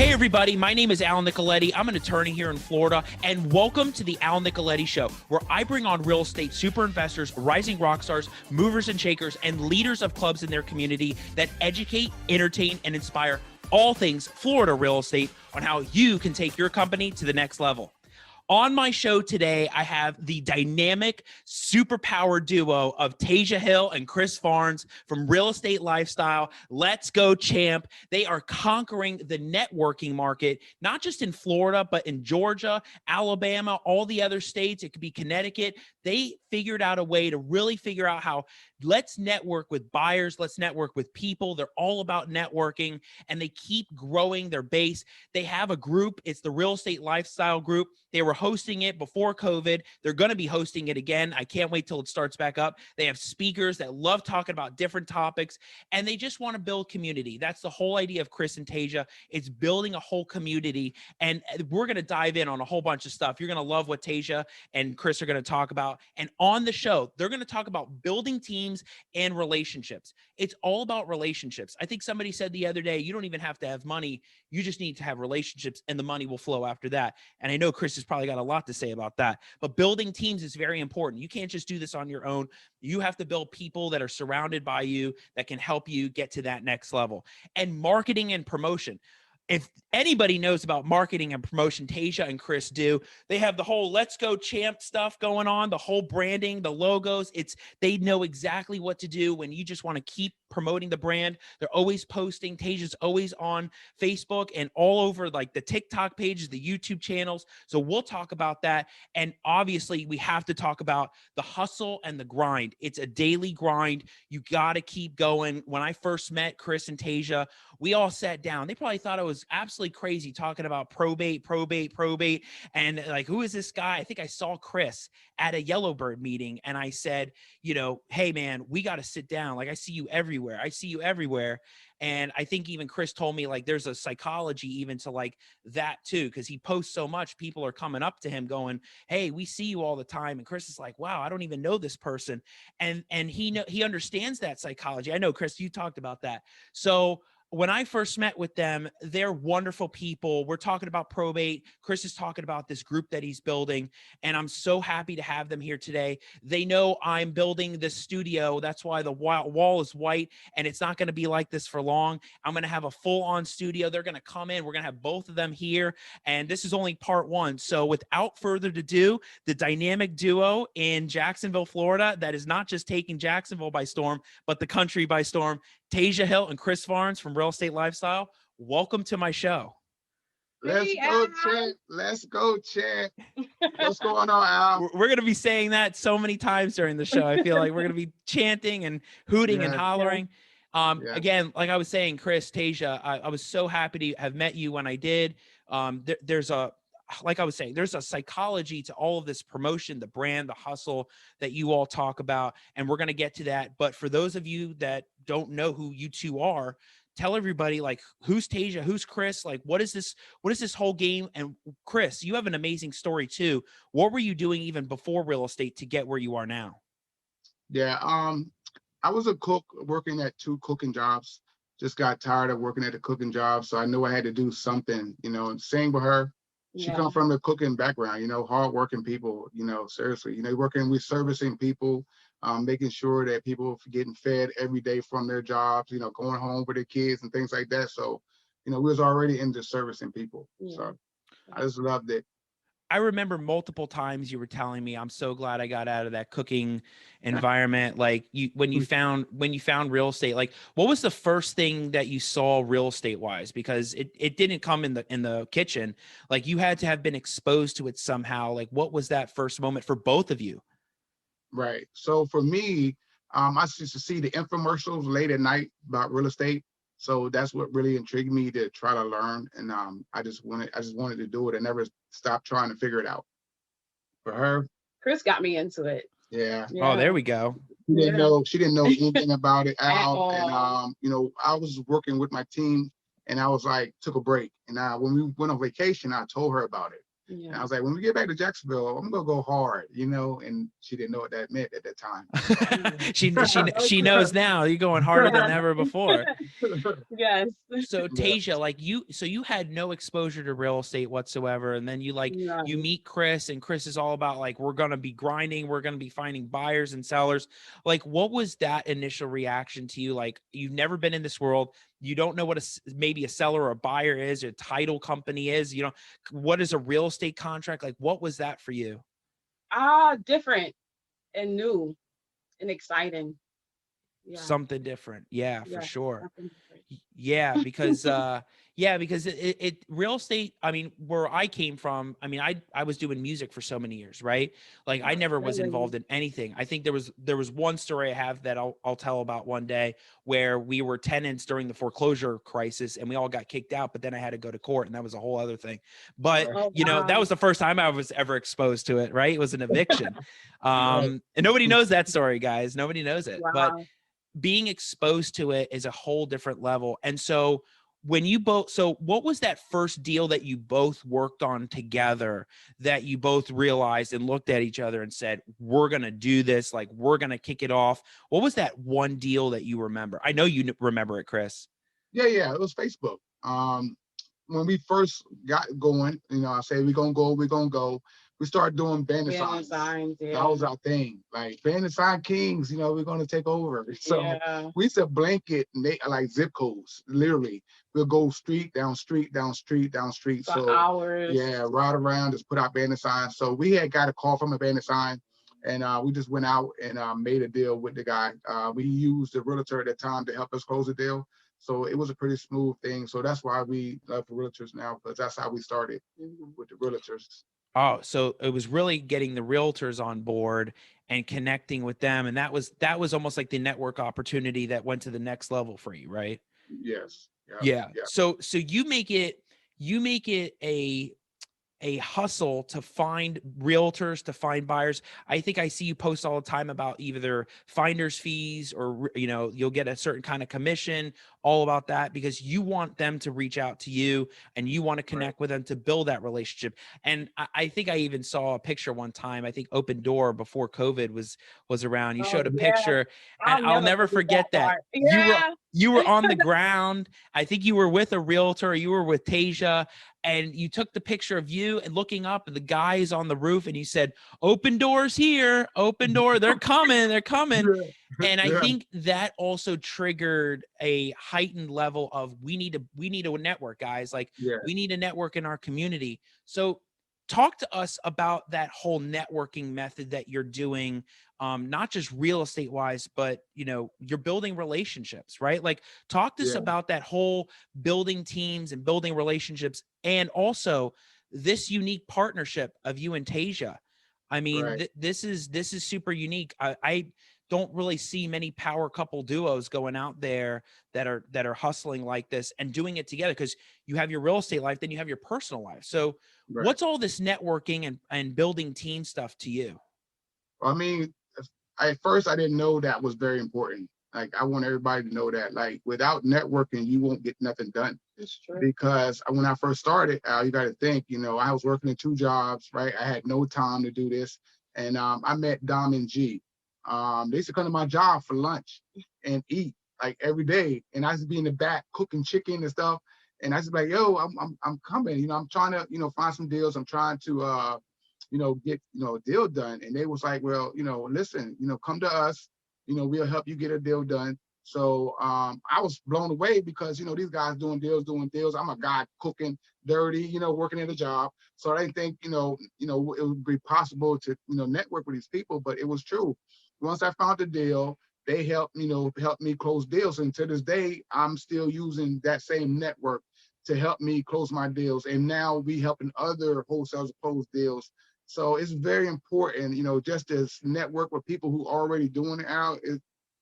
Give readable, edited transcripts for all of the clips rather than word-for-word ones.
Hey everybody, my name is Al Nicoletti. I'm an attorney here in Florida, and welcome to the Al Nicoletti Show, where I bring on real estate super investors, rising rock stars, movers and shakers, and leaders of clubs in their community that educate, entertain, and inspire all things Florida real estate on how you can take your company to the next level. On my show today, I have the dynamic superpower duo of Tasia Hill and Chris Farnes from Real Estate Lifestyle. Let's go, champ. They are conquering the networking market, not just in Florida, but in Georgia, Alabama, all the other states. It could be Connecticut. They figured out a way to really figure out how let's network with buyers. Let's network with people. They're all about networking, and they keep growing their base. They have a group. It's the Real Estate Lifestyle Group. They were hosting it before COVID. They're going to be hosting it again. I can't wait till it starts back up. They have speakers that love talking about different topics, and they just want to build community. That's the whole idea of Chris and Tasia. It's building a whole community, and we're going to dive in on a whole bunch of stuff. You're going to love what Tasia and Chris are going to talk about. And on the show, they're going to talk about building teams and relationships. It's all about relationships. I think somebody said the other day, you don't even have to have money. You just need to have relationships, and the money will flow after that. And I know Chris has probably got a lot to say about that, but building teams is very important. You can't just do this on your own. You have to build people that are surrounded by you that can help you get to that next level. And marketing and promotion. If anybody knows about marketing and promotion, Tasia and Chris do. They have the whole Let's Go Champ stuff going on, the whole branding, the logos. They know exactly what to do when you just want to keep promoting the brand. They're always posting. Tasia's always on Facebook and all over like the TikTok pages, the YouTube channels. So we'll talk about that. And obviously we have to talk about the hustle and the grind. It's a daily grind. You got to keep going. When I first met Chris and Tasia, we all sat down. They probably thought I was absolutely crazy talking about probate. And like, who is this guy? I think I saw Chris at a Yellowbird meeting, and I said, hey man, we got to sit down. Like, I see you everywhere. And I think even Chris told me like there's a psychology even to like that too, because he posts so much. People are coming up to him going, hey, we see you all the time. And Chris is like, wow, I don't even know this person. And he understands that psychology. I know, Chris, you talked about that. So when I first met with them, they're wonderful people. We're talking about probate. Chris is talking about this group that he's building, and I'm so happy to have them here today. They know I'm building this studio. That's why the wall is white, and it's not going to be like this for long. I'm going to have a full-on studio. They're going to come in. We're going to have both of them here, and this is only part one. So without further ado, the dynamic duo in Jacksonville, Florida, that is not just taking Jacksonville by storm, but the country by storm, Tasia Hill and Chris Farnes from Real Estate Lifestyle. Welcome to my show. Let's go, champ. Let's go, champ. What's going on, Al? We're going to be saying that so many times during the show. I feel like we're going to be chanting and hooting and hollering. Again, like I was saying, Chris, Tasia, I was so happy to have met you when I did. Like I was saying, there's a psychology to all of this promotion, the brand, the hustle that you all talk about, and we're going to get to that. But for those of you that don't know who you two are, tell everybody, like, who's Tasia, who's Chris, like, what is this whole game? And Chris, you have an amazing story too. What were you doing even before real estate to get where you are now? Yeah, I was a cook working at 2 cooking jobs. Just got tired of working at a cooking job, so I knew I had to do something, and same with her. She come from the cooking background, hardworking people, seriously, working with servicing people, making sure that people are getting fed every day from their jobs, going home with their kids and things like that. So, we was already into servicing people. So I just loved it. I remember multiple times you were telling me, I'm so glad I got out of that cooking environment. Like when you found real estate, like what was the first thing that you saw real estate wise? Because it didn't come in the kitchen. Like you had to have been exposed to it somehow. Like what was that first moment for both of you? Right. So for me, I used to see the infomercials late at night about real estate. So that's what really intrigued me to try to learn. And I just wanted to do it and never stop trying to figure it out. For her, Chris got me into it. Yeah. Oh, there we go. She didn't know anything about it out. And I was working with my team, and I was like, took a break. And when we went on vacation, I told her about it. And I was like, when we get back to Jacksonville, I'm gonna go hard, and she didn't know what that meant at that time. She knows now. You're going harder than ever before. Yes. So Tasia, like you had no exposure to real estate whatsoever, and then you meet Chris, and Chris is all about like, we're gonna be grinding, we're gonna be finding buyers and sellers. Like, what was that initial reaction to you? Like, you've never been in this world, you don't know what maybe a seller or a buyer is, a title company is, what is a real estate contract? Like, what was that for you? Different and new and exciting. Something different. Yeah, for sure. Yeah, because it real estate, I mean, where I came from, I mean, I was doing music for so many years, right? Like, I never was involved in anything. I think there was one story I have that I'll tell about one day, where we were tenants during the foreclosure crisis and we all got kicked out, but then I had to go to court, and that was a whole other thing. But that was the first time I was ever exposed to it, right? It was an eviction. And nobody knows that story, guys. Nobody knows it. Wow. But being exposed to it is a whole different level. And so what was that first deal that you both worked on together that you both realized and looked at each other and said, we're going to do this, like, we're going to kick it off? What was that one deal that you remember? I know you remember it, Chris. Yeah, it was Facebook. When we first got going, I said, we're going to go. We started doing banner signs. That was our thing. Like, banner sign kings, we're going to take over. So we used to blanket like zip codes, literally. We'll go street, down street, down street, down street. For hours. Yeah, ride around, just put out banner signs. So we had got a call from a banner sign, and we just went out and made a deal with the guy. We used the realtor at the time to help us close the deal. So it was a pretty smooth thing. So that's why we love the realtors now, because that's how we started with the realtors. Oh, so it was really getting the realtors on board and connecting with them. And that was almost like the network opportunity that went to the next level for you, right? Yes. Yeah. So you make it a hustle to find realtors, to find buyers. I think I see you post all the time about either finder's fees or, you'll get a certain kind of commission, all about that, because you want them to reach out to you and you want to connect with them to build that relationship. And I think I even saw a picture one time, I think Open Door before COVID was around. You showed a picture, and I'll never forget that. You were on the ground. I think you were with a realtor, you were with Tasia, and you took the picture of you and looking up, and the guy is on the roof, and you said, "Open Door's here, Open Door, they're coming, they're coming." And I think that also triggered a heightened level of we need a network, guys. Like, we need a network in our community. So talk to us about that whole networking method that you're doing, not just real estate wise, but you're building relationships, right? Like, talk to us about that whole building teams and building relationships, and also this unique partnership of you and Tasia. I mean, this is super unique. I don't really see many power couple duos going out there that are hustling like this and doing it together, because you have your real estate life, then you have your personal life. So what's all this networking and building team stuff to you? I mean, at first I didn't know that was very important. Like, I want everybody to know that, like, without networking, you won't get nothing done. That's true. Because when I first started, you got to think, I was working in 2 jobs, right? I had no time to do this. And I met Dom and G. They used to come to my job for lunch and eat, like, every day. And I used to be in the back cooking chicken and stuff. And I used to be like, yo, I'm coming. I'm trying to, find some deals. I'm trying to, get, a deal done. And they was like, well, listen, come to us. We'll help you get a deal done. So I was blown away because, these guys doing deals. I'm a guy cooking dirty, working at a job. So I didn't think, it would be possible to, network with these people, but it was true. Once I found the deal, they helped me close deals. And to this day, I'm still using that same network to help me close my deals. And now we helping other wholesalers close deals. So it's very important, just to network with people who are already doing it out.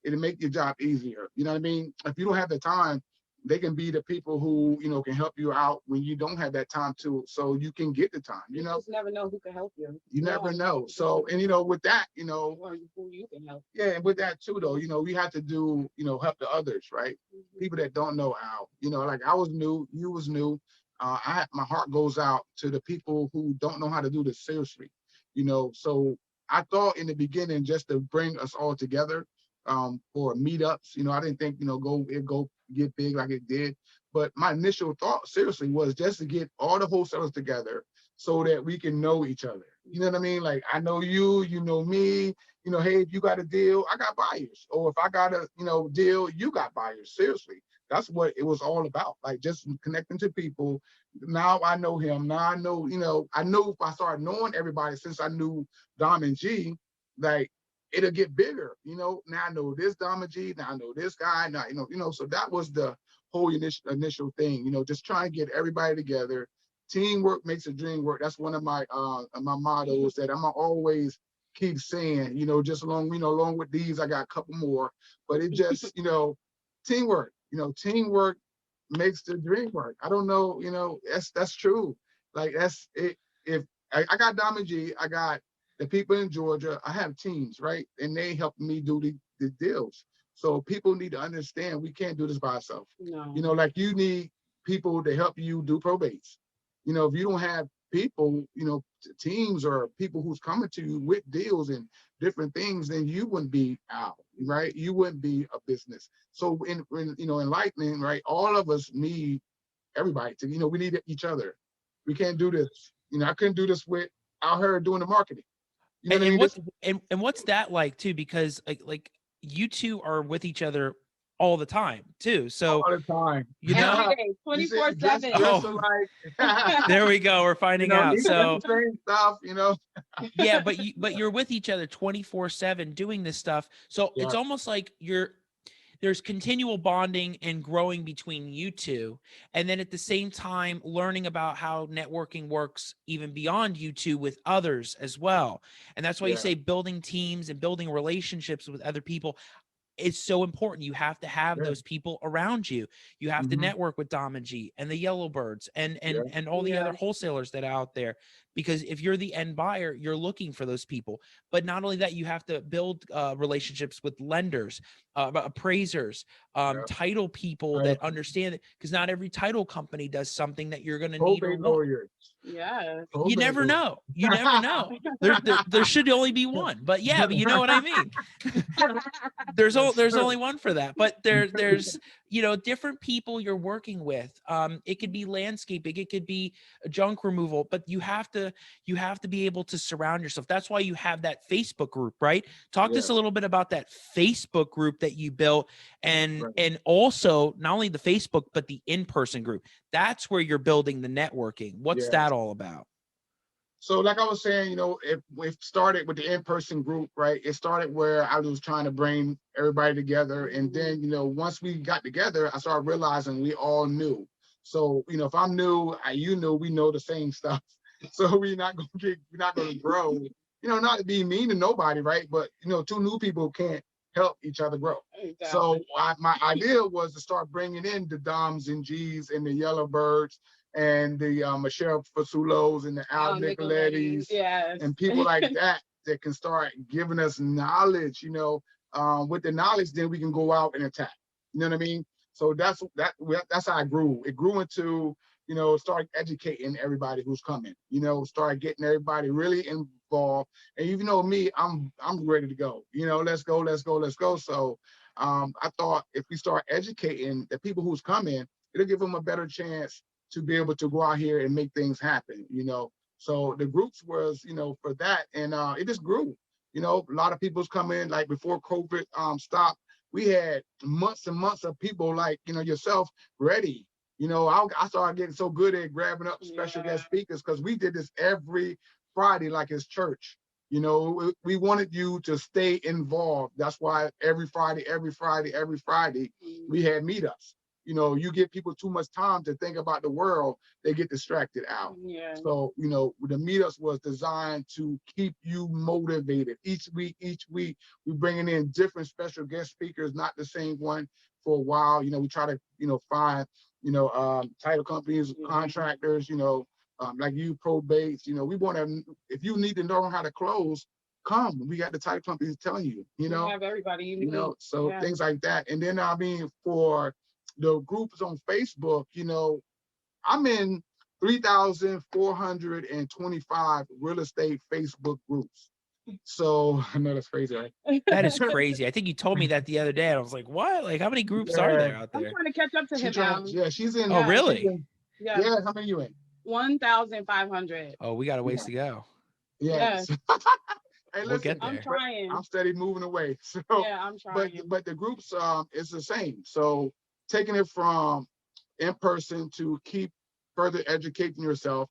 It'll make your job easier. You know what I mean? If you don't have the time, they can be the people who, can help you out when you don't have that time to, so you can get the time, You just never know who can help you. You never know. So, and, with that, or who you can help. Yeah, and with that too, though, we have to do, help the others, right? People that don't know how, like, I was new, you was new. my heart goes out to the people who don't know how to do this seriously, so I thought in the beginning just to bring us all together for meetups. I didn't think, it go get big like it did. But my initial thought seriously was just to get all the wholesalers together so that we can know each other. You know what I mean? Like, I know you, you know me, hey, if you got a deal, I got buyers. Or if I got a, deal, you got buyers. Seriously. That's what it was all about. Like, just connecting to people. Now I know him. Now I know, I know if I started knowing everybody since I knew Dom and G, like, it'll get bigger. Now I know this Dom and G, now I know this guy, now, so that was the whole initial thing, just trying to get everybody together. Teamwork makes a dream work. That's one of my mottos that I'm always keep saying, just along with these, I got a couple more, but it just, teamwork, teamwork makes the dream work. I don't know, that's true. Like, that's it. If I got Dom and G, I got the people in Georgia, I have teams, right? And they help me do the deals. So people need to understand we can't do this by ourselves. No. Like, you need people to help you do probates. If you don't have people, teams or people who's coming to you with deals and different things, then you wouldn't be out, right? You wouldn't be a business. So in Lightning, right? All of us need everybody to, we need each other. We can't do this. I couldn't do this without her doing the marketing. You know and, what I mean? what's and what's that like too? Because like you two are with each other all the time too. So all the time, 24/7. Oh. There we go. We're finding out. So same stuff, yeah, but you're with each other 24/7 doing this stuff. So Yeah. it's almost like there's continual bonding and growing between you two. And then at the same time, learning about how networking works even beyond you two with others as well. And that's why you Yeah. say building teams and building relationships with other people is so important. You have to have Yeah. those people around you. You have to Mhm. network with Dom and G and the Yellowbirds and all the other wholesalers that are out there. Because if you're the end buyer, you're looking for those people. But not only that, you have to build relationships with lenders, appraisers, title people that understand it. Because not every title company does something that you're going to need or Probate want. lawyers. Yeah. You never know. You never know. There should only be one, but yeah, but you know what I mean. There's only one for that, but there's different people you're working with. It could be landscaping, it could be junk removal, but you have to be able to surround yourself. That's why you have that Facebook group, right? Talk to us a little bit about that Facebook group that you built, and also not only the Facebook but the in-person group. That's where you're building the networking. What's that all about? So like I was saying, it started with the in-person group, right? It started where I was trying to bring everybody together. And then, once we got together, I started realizing we all knew. So, if I'm new, you know, we know the same stuff. So we're not going to grow, not to be mean to nobody, right? But, two new people can't help each other grow. Exactly. So my idea was to start bringing in the Doms and Gs and the Yellowbirds and the Michelle Fasulos and the Al Nicolettis, and people like that can start giving us knowledge, with the knowledge, then we can go out and attack. You know what I mean? So that's how it grew. It grew into, start educating everybody who's coming, start getting everybody really involved. And even though me, I'm ready to go, let's go. So I thought if we start educating the people who's coming, it'll give them a better chance to be able to go out here and make things happen, So the groups was, for that, and it just grew. A lot of people's come in, like before COVID stopped, we had months and months of people like, yourself ready. I started getting so good at grabbing up special guest speakers because we did this every Friday like it's church. We wanted you to stay involved. That's why every Friday, we had meetups. You give people too much time to think about the world, they get distracted out. Yeah. So, the meetups was designed to keep you motivated. Each week, we bringing in different special guest speakers, not the same one for a while. We try to, find, title companies, contractors, like you, probates. We want to, if you need to know how to close, come. We got the title companies telling you, We have everybody you need. So things like that. And then, for the groups on Facebook, I'm in 3,425 real estate Facebook groups. So I know that's crazy, right? That is crazy. I think you told me that the other day. And I was like, what? Like, how many groups are Yeah. there out I'm there? trying to catch up to him now. Yeah, she's in. Oh, Yeah. really? Yeah. Yeah, how many you in? 1,500. Oh, we got a ways to go. Yes. Hey, We'll listen, get there. I'm trying. I'm steady moving away. So, Yeah, I'm trying. but the groups is the same. So taking it from in person to keep further educating yourself,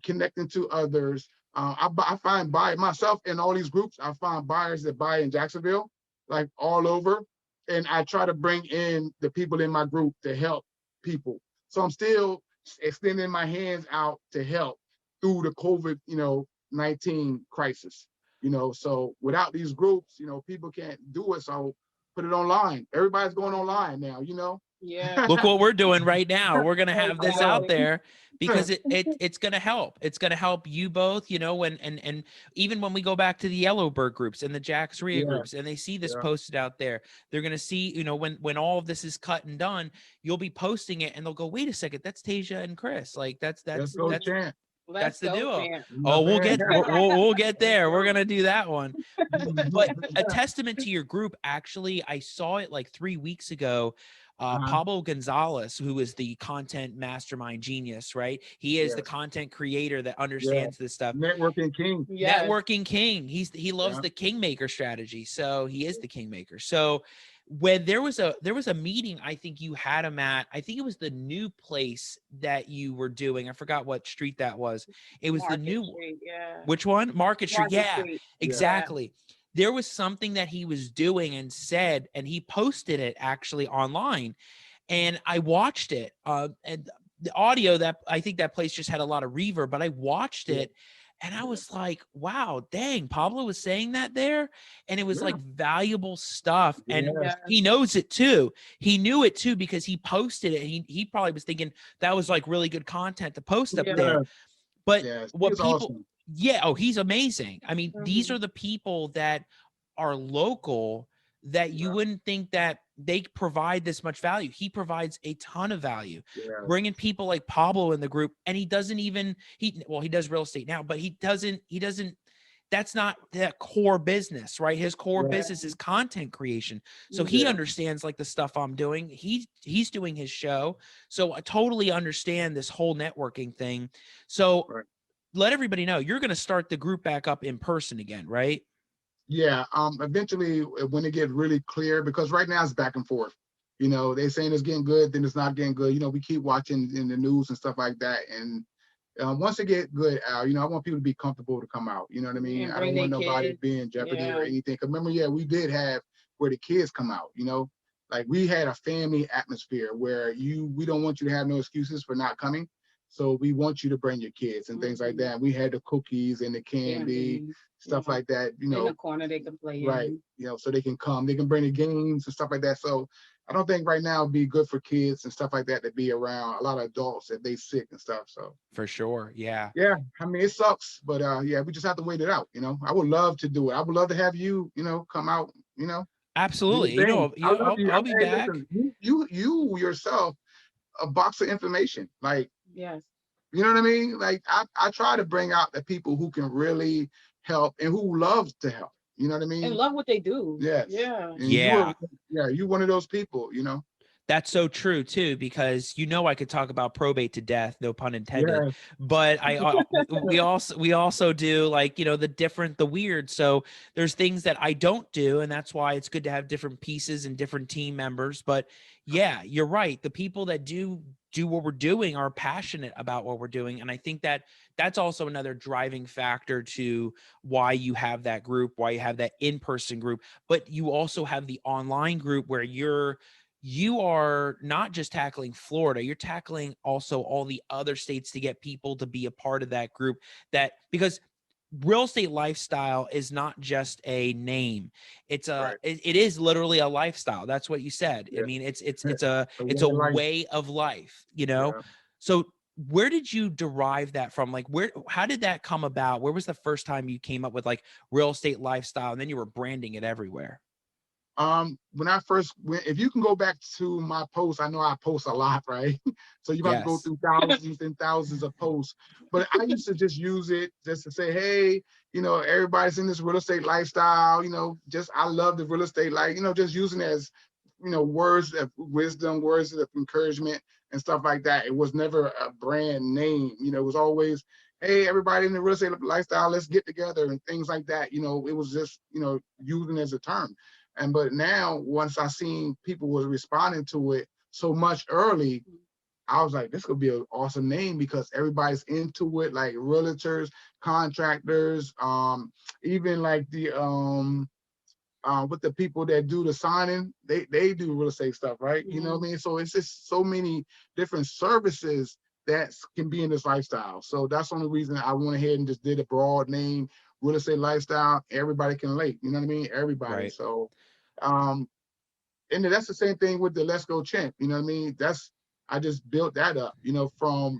connecting to others. I find myself in all these groups. I find buyers that buy in Jacksonville, like all over, and I try to bring in the people in my group to help people. So I'm still extending my hands out to help through the COVID-19 crisis. So without these groups, people can't do it. So put it online. Everybody's going online now. Yeah. Look what we're doing right now. We're gonna have this out Exactly. there because it's gonna help. It's gonna help you both, and even when we go back to the Yellowbird groups and the Jack's Ria groups, and they see this posted out there, they're gonna see, when all of this is cut and done, you'll be posting it, and they'll go, wait a second, that's Tasia and Chris. Like that's Chant. that's the duo. Chant. Oh, we'll get there. We're gonna do that one. But a testament to your group, actually, I saw it like 3 weeks ago. Pablo Gonzalez, who is the content mastermind genius, right? He is the content creator that understands this stuff. Networking king. Yes. Networking king. He loves the kingmaker strategy. So he is the kingmaker. So when there was a meeting, I think you had him at, I think it was the new place that you were doing. I forgot what street that was. It was Market the new Street, yeah. Which one? Market Street. Market Yeah, Street. exactly. There was something that he was doing and said, and he posted it actually online, and I watched it. And the audio, that I think that place just had a lot of reverb, but I watched it. And I was like, wow, dang, Pablo was saying that there. And it was like valuable stuff. And he knows it too. He knew it too, because he posted it. He probably was thinking that was like really good content to post up there. But what people, awesome. He's amazing. I mean, these are the people that are local that you wouldn't think that they provide this much value. He provides a ton of value, bringing people like Pablo in the group. And he doesn't even, he does real estate now, but he doesn't, that's not that core business, right? His core business is content creation. So he understands like the stuff I'm doing. He's doing his show. So I totally understand this whole networking thing. So let everybody know you're going to start the group back up in person again, right? Yeah. Eventually when it gets really clear, because right now it's back and forth. They saying it's getting good, then it's not getting good. We keep watching in the news and stuff like that. And once it get good, Al, I want people to be comfortable to come out. You know what I mean? I don't want nobody to be in jeopardy or anything. Cause remember, we did have where the kids come out, like we had a family atmosphere where we don't want you to have no excuses for not coming. So we want you to bring your kids and things like that. And we had the cookies and the candy, stuff like that, in the corner they can play in. So they can come, they can bring the games and stuff like that. So I don't think right now it'd be good for kids and stuff like that to be around a lot of adults if they sick and stuff. So for sure. Yeah. I mean, it sucks, but we just have to wait it out. I would love to do it. I would love to have you, come out, Absolutely. I'll be back. Listen, you yourself, a box of information, like, yes. You know what I mean? Like I try to bring out the people who can really help and who love to help. You know what I mean? And love what they do. Yes. Yeah. And you're one of those people, That's so true too, because I could talk about probate to death, no pun intended. But we also do like the weird. So there's things that I don't do, and that's why it's good to have different pieces and different team members. But yeah, you're right. The people that do what we're doing are passionate about what we're doing, and I think that that's also another driving factor to why you have that group, why you have that in-person group, but you also have the online group where you are not just tackling Florida, you're tackling also all the other states to get people to be a part of that group. Because real estate lifestyle is not just a name. It's it is literally a lifestyle. That's what you said. I mean, it's a way of life, So where did you derive that from? Like how did that come about? Where was the first time you came up with like real estate lifestyle and then you were branding it everywhere? When I first went, if you can go back to my posts, I know I post a lot, right? So you have to go Yes. through thousands and thousands of posts. But I used to just use it just to say, hey, everybody's in this real estate lifestyle, just I love the real estate life, just using it as, words of wisdom, words of encouragement and stuff like that. It was never a brand name, it was always, hey, everybody in the real estate lifestyle, let's get together and things like that. It was just, using as a term. But now, once I seen people was responding to it so much early, I was like, this could be an awesome name because everybody's into it, like realtors, contractors, even like the with the people that do the signing, they do real estate stuff, right? You know what I mean? So it's just so many different services that can be in this lifestyle. So that's the only reason I went ahead and just did a broad name, real estate lifestyle. Everybody can relate, you know what I mean? Everybody. Right. So and that's the same thing with the Let's Go Champ, you know what I mean? I just built that up, from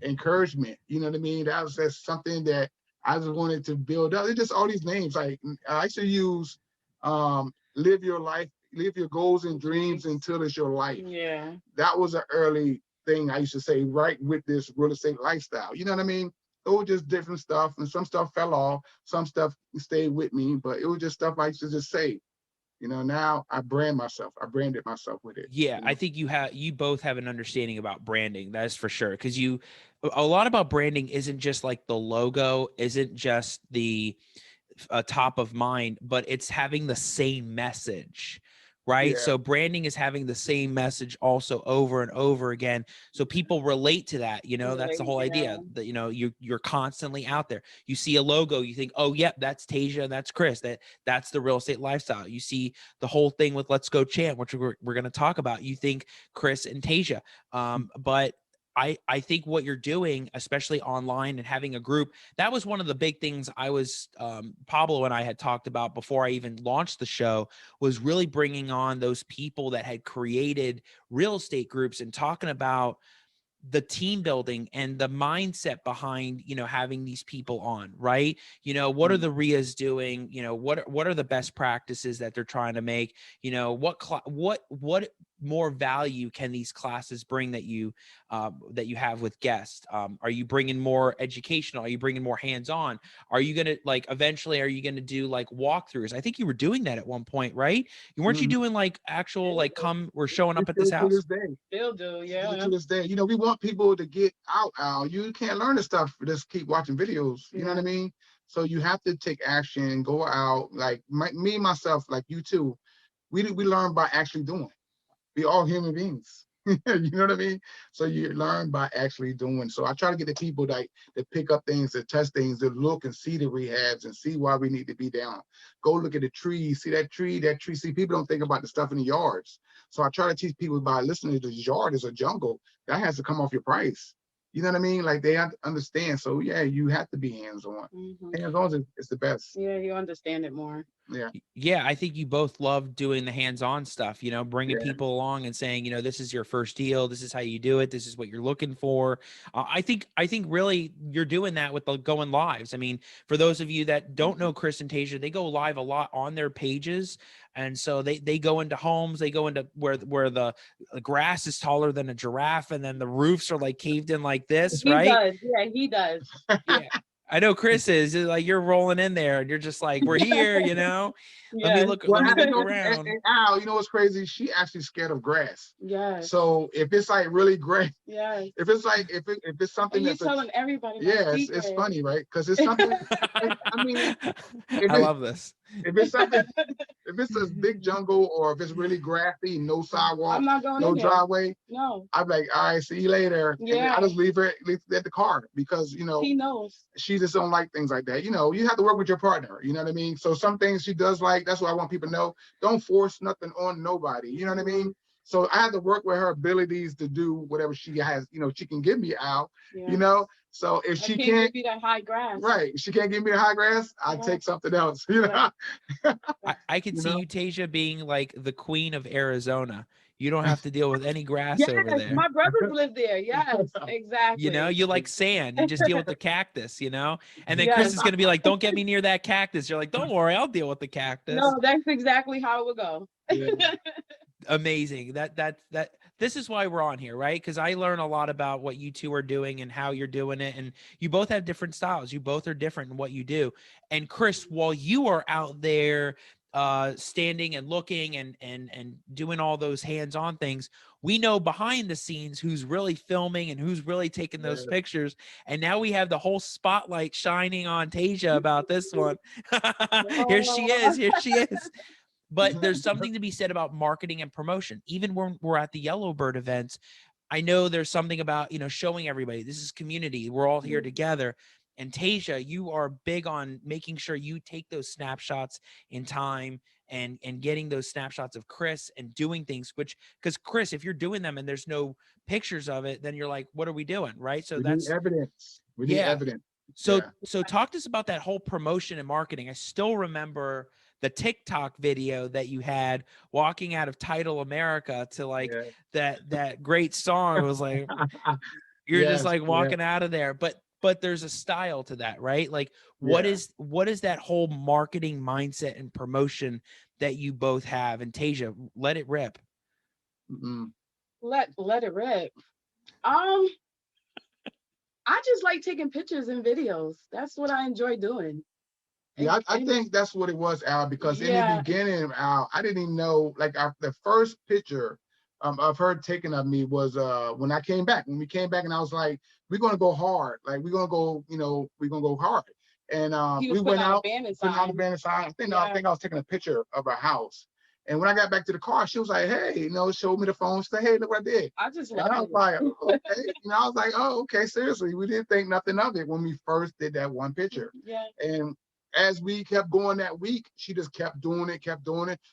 encouragement, you know what I mean? That was just something that I just wanted to build up. It's just all these names. Like I used to use live your life, live your goals and dreams until it's your life. Yeah. That was an early thing I used to say right with this real estate lifestyle. You know what I mean? It was just different stuff, and some stuff fell off, some stuff stayed with me, but it was just stuff I used to just say. Now I branded myself with it. Yeah, I think you both have an understanding about branding. That is for sure. Because a lot about branding isn't just like the logo, isn't just the top of mind, but it's having the same message, right? Yeah. So branding is having the same message also over and over again, so people relate to that. That's the whole idea. That you're constantly out there. You see a logo, you think, oh yep, that's Tasia, that's Chris, that's the real estate lifestyle. You see the whole thing with Let's Go Champ, which we're going to talk about, you think Chris and Tasia. But I think what you're doing, especially online and having a group, that was one of the big things Pablo and I had talked about before I even launched the show, was really bringing on those people that had created real estate groups and talking about the team building and the mindset behind, having these people on, right? What are the RIAs doing? What are the best practices that they're trying to make? What more value can these classes bring that you have with guests? Are you bringing more educational? Are you bringing more hands-on? Are you going to eventually, are you going to do walkthroughs? I think you were doing that at one point, right? Weren't you doing actual, we're showing up at this house? Still do, yeah. To this day, we want people to get out. You can't learn this stuff, just keep watching videos. You know what I mean? So you have to take action, go out. Like me, myself, like you too. We learn by actually doing. We all human beings. You know what I mean? So you learn by actually doing. So I try to get the people that pick up things, that test things, that look and see the rehabs and see why we need to be down. Go look at the trees, see that tree. See, people don't think about the stuff in the yards. So I try to teach people by listening to the yard is a jungle. That has to come off your price. You know what I mean? Like they have to understand. So yeah, you have to be hands-on. Hands-on is the best. Yeah, you understand it more. Yeah, I think you both love doing the hands-on stuff, bringing people along and saying, this is your first deal, this is how you do it, this is what you're looking for. I think really you're doing that with the going lives. I mean, for those of you that don't know Chris and Tasia, they go live a lot on their pages. And so they go into homes, they go into where the grass is taller than a giraffe, and then the roofs are caved in like this, right? Does. Yeah, he does. Yeah. I know Chris is you're rolling in there and you're just like, we're here, Let me look around. And Al, what's crazy? She actually scared of grass. Yeah. So if it's really gray, if it's if it's something that's telling everybody. Yeah, it's funny, right? Because it's something. I mean, I love this. If it's something, if it's a big jungle or if it's really grassy, no sidewalk, I'm not going no driveway. No. I'm like, all right, see you later. Yeah. I just leave her at the car because he knows. She just don't like things like that. You have to work with your partner. You know what I mean? So some things she does like. That's what I want people to know. Don't force nothing on nobody. You know what I mean? So I have to work with her abilities to do whatever she has. She can give me out. Yeah. So if she can't give you that high grass, right? She can't give me the high grass. I take something else. I can see you, Tasia, being like the queen of Arizona. You don't have to deal with any grass Yes, over there. my brothers live there. Yes, exactly. You know, you like sand. You just deal with the cactus, you know? And then Chris Yes. is going to be like, don't get me near that cactus. You're like, don't worry, I'll deal with the cactus. No, that's exactly how it would go. Yeah. Amazing. This is why we're on here, right? Because I learn a lot about what you two are doing and how you're doing it. And you both have different styles. You both are different in what you do. And Chris, while you are out there standing and looking and doing all those hands-on things, we know behind the scenes who's really filming and who's really taking those pictures. And now we have the whole spotlight shining on Tasia about this one. Here she is. Here she is. But there's something to be said about marketing and promotion. Even when we're at the Yellowbird events, I know there's something about, you know, showing everybody this is community. We're all here together. And Tasia, you are big on making sure you take those snapshots in time and getting those snapshots of Chris and doing things, which, because Chris, if you're doing them and there's no pictures of it, then you're like, what are we doing? Right. So We that's need evidence. We need evidence. So, Yeah. so talk to us about that whole promotion and marketing. I still remember the TikTok video that you had walking out of Tidal America to like that great song. It was like, you're just like walking out of there, but there's a style to that, right? Like what is that whole marketing mindset and promotion that you both have? And Tasia, let it rip. Let it rip. I just like taking pictures and videos. That's what I enjoy doing. Yeah, I think that's what it was, Al, because in the beginning, Al, I didn't even know, like the first picture of her taking of me was when I came back. When we came back and I was like, we're going to go hard. Like, we're going to go, you know, we're going to go hard. And we went out, put on the band sign. I think I was taking a picture of her house. And when I got back to the car, she was like, hey, you know, showed me the phone, said, hey, look what I did. I just and I was like, oh, okay. You know, I was like, oh, okay, seriously. We didn't think nothing of it when we first did that one picture. Yeah. And as we kept going that week, she just kept doing it.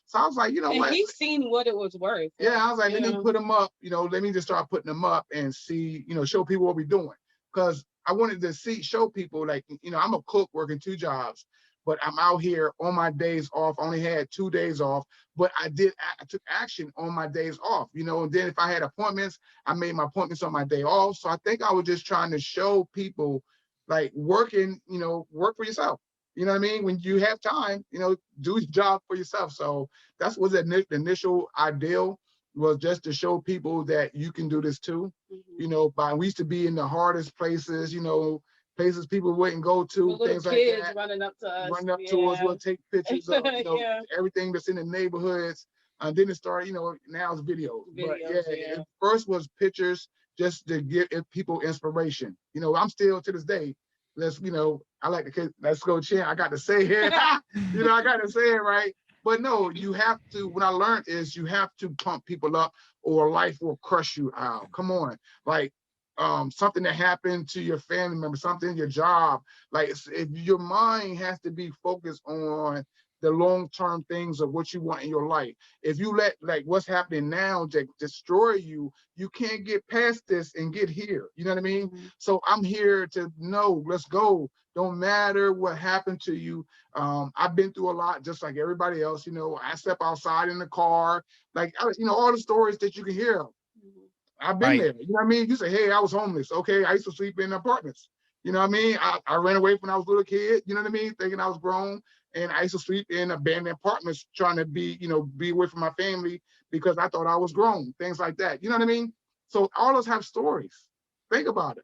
So I was like, you know what? He's seen what it was worth. Yeah, I was like, let me put them up. You know, let me just start putting them up and see, you know, show people what we're doing. Because I wanted to show people, like, you know, I'm a cook working 2 jobs, but I'm out here on my days off. I only had 2 days off, but I took action on my days off, you know, and then if I had appointments, I made my appointments on my day off. So I think I was just trying to show people, like, working, you know, work for yourself. You know what I mean? When you have time, you know, do your job for yourself. So that's what the initial ideal was, just to show people that you can do this too. You know, we used to be in the hardest places, you know, places people wouldn't go to, things like that. Running up to us. Running up to us, we'll take pictures of, you know, everything that's in the neighborhoods. And then it started, you know, now it's videos. But it first was pictures, just to give people inspiration. You know, I'm still to this day, you know, I like the let's go chant. I got to say it. You know, I got to say it right. But no, you have to, what I learned is you have to pump people up or life will crush you out. Come on. Like something that happened to your family member, something in your job. Like if your mind has to be focused on the long-term things of what you want in your life. If you let like what's happening now destroy you, you can't get past this and get here. You know what I mean? So I'm here to know, let's go. Don't matter what happened to you. I've been through a lot, just like everybody else. You know, I step outside in the car, like, you know, all the stories that you can hear. I've been there. You know what I mean? You say, hey, I was homeless. Okay, I used to sleep in apartments. You know what I mean? I ran away when I was a little kid, you know what I mean? Thinking I was grown. And I used to sleep in abandoned apartments trying to be away from my family because I thought I was grown, things like that. You know what I mean? So all of us have stories. Think about it.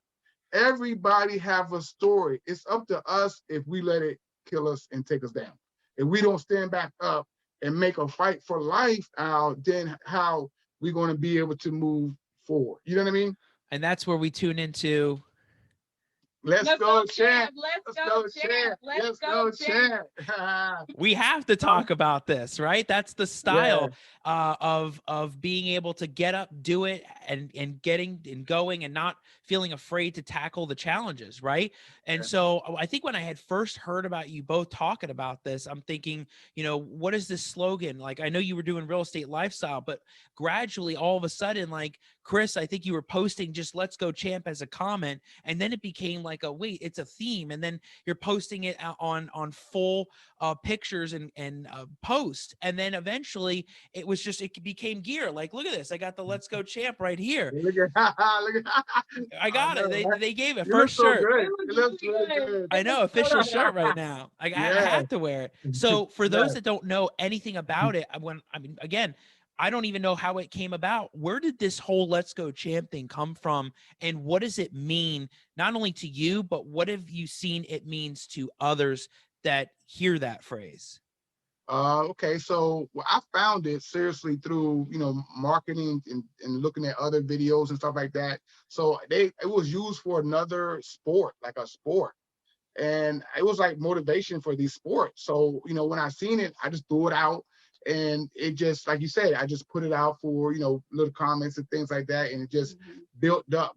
Everybody have a story. It's up to us if we let it kill us and take us down. If we don't stand back up and make a fight for life out, then how we going to be able to move forward? You know what I mean? And that's where we tune into Let's go chant. Let's go chant. Let's go chant. We have to talk about this, right? That's the style of being able to get up, do it, and getting and going and not feeling afraid to tackle the challenges, right? And so I think when I had first heard about you both talking about this, I'm thinking, you know, what is this slogan? Like, I know you were doing real estate lifestyle, but gradually all of a sudden, like, Chris, I think you were posting just "Let's Go Champ" as a comment, and then it became like a wait, it's a theme, and then you're posting it on full pictures and post, and then eventually it was just it became gear. Like, look at this, I got the "Let's Go Champ" right here. Look at, look at, I got know, it. right? They gave it You look first so shirt. good. It looks really good. I know, official shirt right now. I Yeah. have to wear it. So for Yeah. those that don't know anything about it, again, I don't even know how it came about. Where did this whole "Let's Go Champ" thing come from? And what does it mean, not only to you, but what have you seen it means to others that hear that phrase? Okay, so I found it seriously through, marketing and looking at other videos and stuff like that. So it was used for another sport, like a sport. And it was like motivation for these sports. So, when I seen it, I just threw it out, and it just, like you said, I just put it out for, little comments and things like that. And it just built up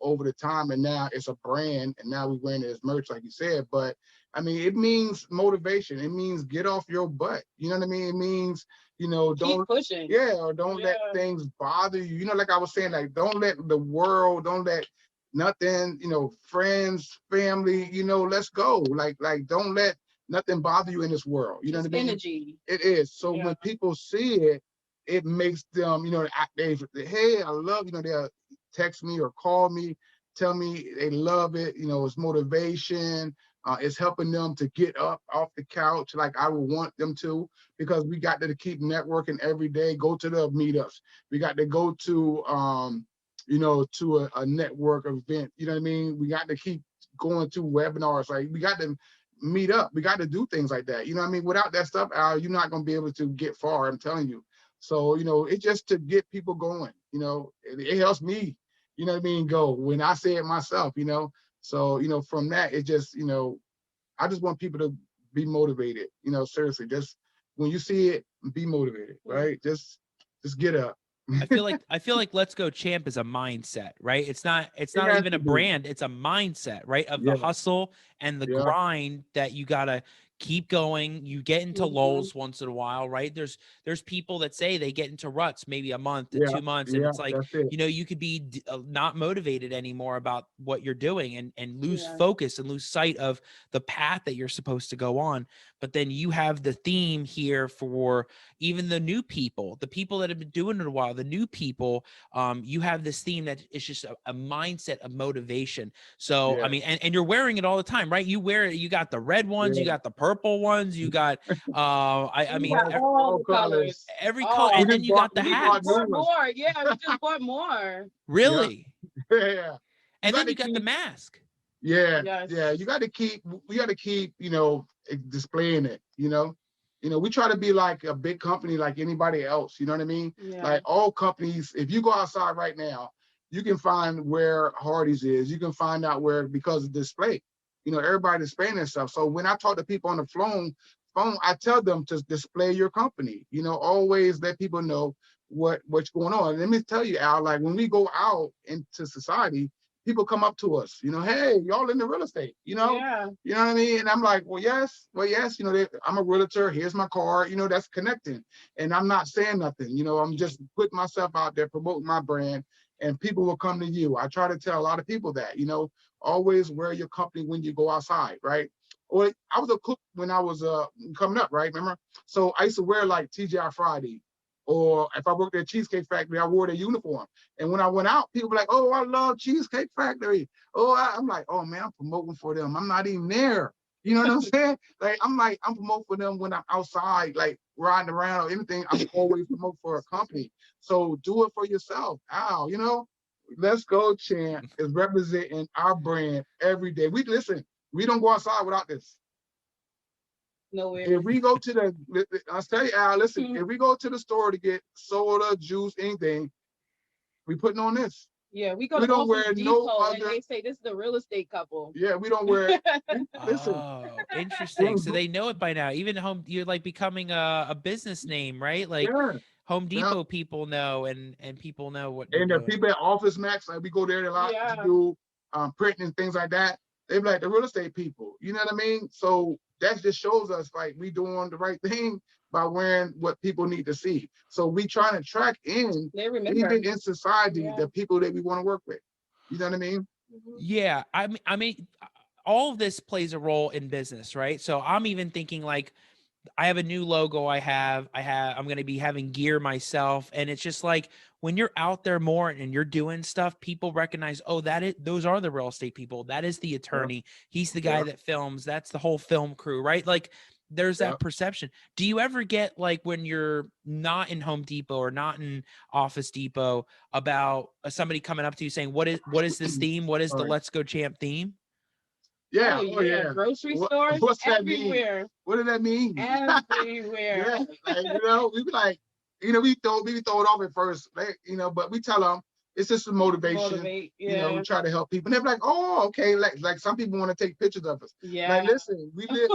over the time. And now it's a brand, and now we're wearing it as merch, like you said. But I mean, it means motivation. It means get off your butt. You know what I mean? It means, don't keep pushing. Yeah, or don't let things bother you. Like I was saying, like, don't let the world, don't let nothing, friends, family, let's go. Like don't let nothing bother you in this world. You know what I mean? Energy. It is. So when people see it, it makes them, hey, I love, they'll text me or call me, tell me they love it. It's motivation. It's helping them to get up off the couch like I would want them to, because we got to keep networking every day, go to the meetups. We got to go to, to a network event. You know what I mean? We got to keep going to webinars. Like, we got to meet up. We got to do things like that. You know what I mean? Without that stuff, Al, you're not going to be able to get far. I'm telling you. So, it's just to get people going. It helps me, you know what I mean, go when I say it myself, So, from that, it just, I just want people to be motivated, seriously. Just when you see it, be motivated, right? Just get up. I feel like "Let's Go Champ" is a mindset, right? It's not even a brand, it's a mindset, right? Of the hustle and the grind that you gotta keep going. You get into lulls once in a while, right? There's people that say they get into ruts maybe a month to 2 months, and it's like, you could be not motivated anymore about what you're doing and lose focus and lose sight of the path that you're supposed to go on. But then you have the theme here for even the new people, the people that have been doing it a while, the new people. You have this theme that is just a mindset of motivation. So I mean, and you're wearing it all the time, right? You wear it. You got the red ones, you got the purple ones, you got I mean all the colors, every color, and then you got the hats. We just bought more. Really? Yeah. And then you got the mask. Yeah. You got to keep. We got to keep. Displaying it. We try to be like a big company, like anybody else. You know what I mean? Yeah. Like all companies. If you go outside right now, you can find where Hardee's is. You can find out where, because of display. Everybody displaying themselves. So when I talk to people on the phone, I tell them to display your company. Always let people know what's going on. And let me tell you, Al, like when we go out into society, people come up to us, hey, y'all in the real estate, You know what I mean? And I'm like, well, yes, I'm a realtor. Here's my card, that's connecting. And I'm not saying nothing, I'm just putting myself out there, promoting my brand, and people will come to you. I try to tell a lot of people that, always wear your company when you go outside, right? Or I was a cook when I was coming up, right? Remember? So I used to wear like TGI Friday, or if I worked at Cheesecake Factory, I wore their uniform. And when I went out, people were like, oh, I love Cheesecake Factory. Oh, I'm like, oh man, I'm promoting for them. I'm not even there. You know what I'm saying? I'm promoting for them when I'm outside, like riding around or anything. I'm always promoting for a company. So do it for yourself. Al, Let's Go Champ is representing our brand every day. We don't go outside without this. Nowhere. If we go to I'll tell you, Al, listen, if we go to the store to get soda, juice, anything, we putting on this. Yeah, we go to don't wear no other. And they say this is the real estate couple. Yeah, we don't wear. Listen. Oh, interesting. So they know it by now. Even you're like becoming a business name, right? Like Home Depot people know, and people know what. And the people at Office Max, like we go there a lot to do printing and things like that. They be like the real estate people. You know what I mean? So that just shows us like we doing the right thing by wearing what people need to see. So we trying to track in, They remember. even in society, Yeah. the people that we want to work with. You know what I mean? Yeah, I mean, all of this plays a role in business, right? So I'm even thinking like, I have a new logo. I'm going to be having gear myself. And it's just like, when you're out there more and you're doing stuff, people recognize, oh, those are the real estate people. That is the attorney. He's the guy Yeah. that films. That's the whole film crew, right? Like there's Yeah. that perception. Do you ever get like when you're not in Home Depot or not in Office Depot about somebody coming up to you saying, what is this theme? What is the Sorry. Let's Go Champ theme? Yeah. Oh, yeah. Grocery stores, What's that mean? everywhere. What does that mean? Everywhere. Yeah, like, you know, we be like, you know, we throw it off at first, like, you know, but we tell them it's just a motivation. Motivate, You know, yeah. we try to help people. And they're like, oh, okay. Like some people want to take pictures of us. Yeah. Like, listen, we live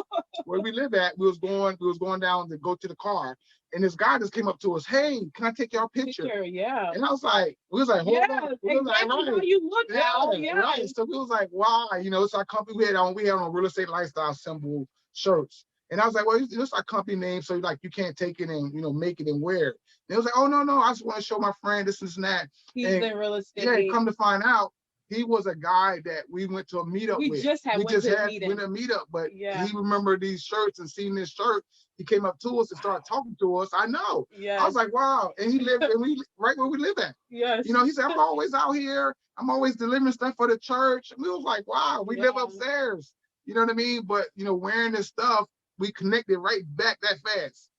where we live at. We was going down to go to the car, and this guy just came up to us. Hey, can I take your picture? Yeah. And I was like, hold on. We was like, Exactly how right. you look now. Yeah, Yeah. right. So we was like, wow, you know, it's our company. We had on real estate lifestyle symbol shirts. And I was like, well, it's our company name, so like you can't take it and, you know, make it and wear it. And it was like, oh, no, I just want to show my friend this and that. He's and, in real estate. Yeah, come to find out, he was a guy that we went to a meetup with. We just went to a meetup, but yeah. He remembered these shirts and seen this shirt. He came up to us and started talking to us. I know. Yeah. I was like, wow. And he lived right where we live at. Yes. You know, he said, I'm always out here. I'm always delivering stuff for the church. And we was like, wow, we live upstairs. You know what I mean? But, you know, wearing this stuff, we connected right back that fast.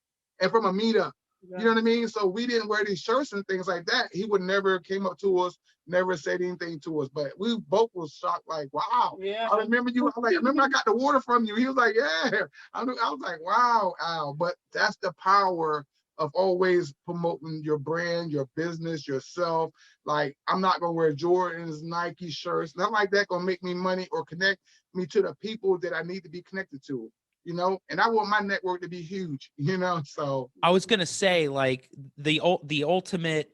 And from a meetup. You know what I mean? So we didn't wear these shirts and things like that. He would never came up to us, never said anything to us. But we both was shocked, like, wow. Yeah. I remember you. I remember I got the water from you. He was like, yeah. I was like, wow, Al. But that's the power of always promoting your brand, your business, yourself. Like, I'm not gonna wear Jordans, Nike shirts, nothing like that gonna make me money or connect me to the people that I need to be connected to. You know, and I want my network to be huge, you know, so. I was going to say, like, the ultimate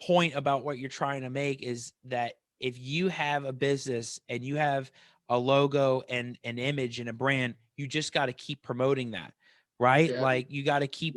point about what you're trying to make is that if you have a business and you have a logo and an image and a brand, you just got to keep promoting that, right? Yeah. Like you got to keep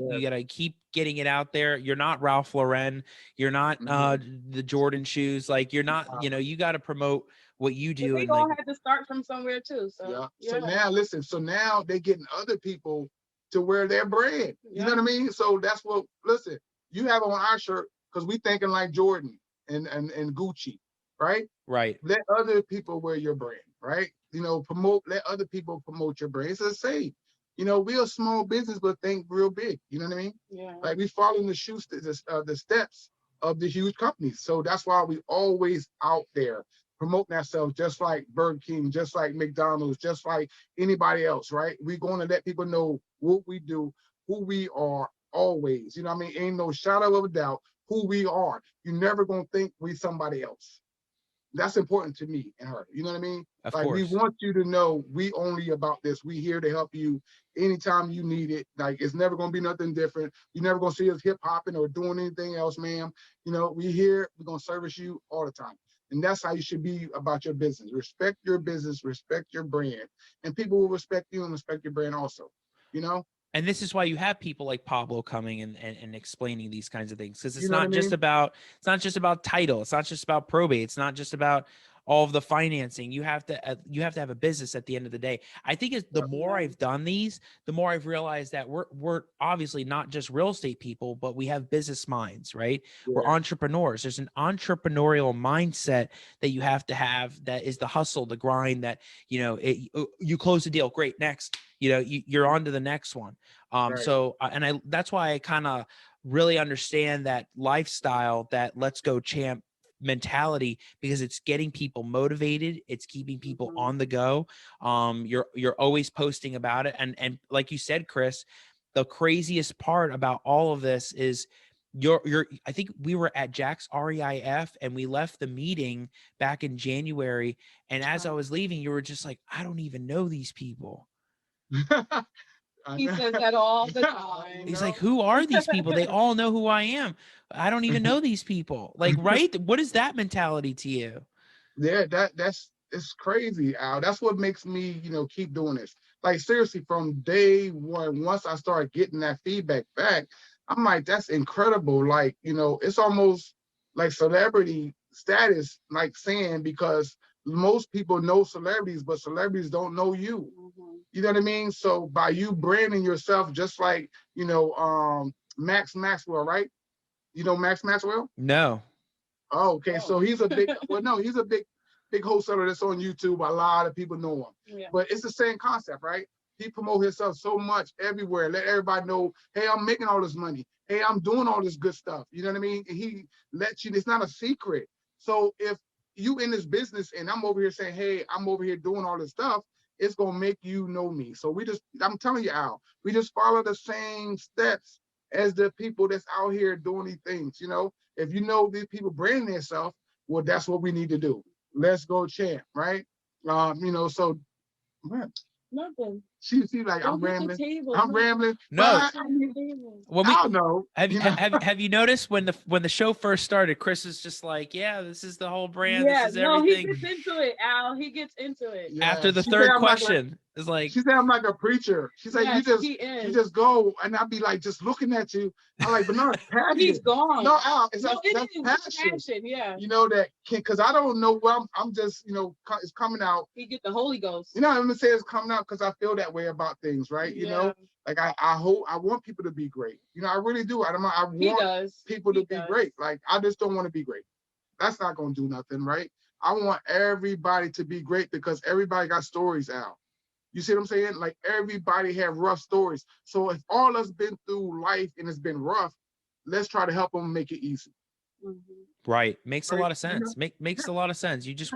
getting it out there. You're not Ralph Lauren. You're not the Jordan shoes. Like you're not, you know, you got to promote what you do. We and all like, had to start from somewhere too. So So now listen, so now they're getting other people to wear their brand. You know what I mean? So that's what, listen, you have on our shirt because we thinking like Jordan and Gucci, right? Right. Let other people wear your brand, right? You know, let other people promote your brand. It's the same. You know, we're a small business, but think real big. You know what I mean? Yeah. Like we following the steps of the huge companies. So that's why we always out there promoting ourselves, just like Burger King, just like McDonald's, just like anybody else, right? We're going to let people know what we do, who we are always. You know what I mean? Ain't no shadow of a doubt who we are. You're never going to think we somebody else. That's important to me and her. You know what I mean? Of like course. We want you to know we only about this. We here to help you anytime you need it. Like it's never gonna be nothing different. You're never gonna see us hip hopping or doing anything else, ma'am. You know, we here, we're gonna service you all the time. And that's how you should be about your business. Respect your business, respect your brand. And people will respect you and respect your brand also. You know? And this is why you have people like Pablo coming and explaining these kinds of things. Because it's You know not just about title. It's not just about probate. It's not just about all of the financing. You have to have a business at the end of the day. I think the more I've done these, the more I've realized that we're obviously not just real estate people, but we have business minds, right? Yeah. We're entrepreneurs. There's an entrepreneurial mindset that you have to have. That is the hustle, the grind. That you close the deal, great, next. You're on to the next one. Right. So that's why I kind of really understand that lifestyle, that let's go champ mentality, because it's getting people motivated, it's keeping people on the go. You're always posting about it, and like you said, Chris, the craziest part about all of this is I think we were at Jack's REIF and we left the meeting back in January, and as I was leaving, you were just like, I don't even know these people. He says that all the time. He's like, who are these people? They all know who I am. I don't even know these people. Like, right? What is that mentality to you? Yeah, that's it's crazy, Al. That's what makes me, keep doing this. Like seriously, from day one, once I started getting that feedback back, I'm like, that's incredible. Like, it's almost like celebrity status, like saying, because most people know celebrities, but celebrities don't know you. You know what I mean? So by you branding yourself, just like, Max Maxwell, right? You know Max Maxwell? No. Oh, okay. So he's a big, well, no, he's a big wholesaler that's on YouTube. A lot of people know him. Yeah. But it's the same concept, right? He promotes himself so much everywhere. Let everybody know, hey, I'm making all this money. Hey, I'm doing all this good stuff. You know what I mean? And he lets you, it's not a secret. So if you in this business and I'm over here saying, hey, I'm over here doing all this stuff, it's gonna make you know me. So I'm telling you, Al, we just follow the same steps as the people that's out here doing these things. If you know these people branding themselves, well, that's what we need to do. Let's go champ, right? So man, Nothing. She's like, I'm rambling. I'm rambling. No. I When don't know. Have you noticed when the show first started, Chris is just like, yeah, this is the whole brand. Yeah, this is everything. He gets into it, Al. He gets into it. Yeah, after the third question is like, she said I'm like a preacher. She's like, you just go, and I'll be like just looking at you. I'm like, but no, it's passion. He's gone. No, Al, that's passion. Yeah. That because I don't know what I'm just, it's coming out. He get the Holy Ghost. I'm gonna say it's coming out because I feel that way about things, right? Like I want people to be great. I really do. I want people to be great. Like I just don't want to be great. That's not gonna do nothing, right? I want everybody to be great because everybody got stories, Al. You see what I'm saying? Like everybody have rough stories. So if all us been through life and it's been rough, let's try to help them make it easy. Right. Makes a lot of sense. Makes a lot of sense. You just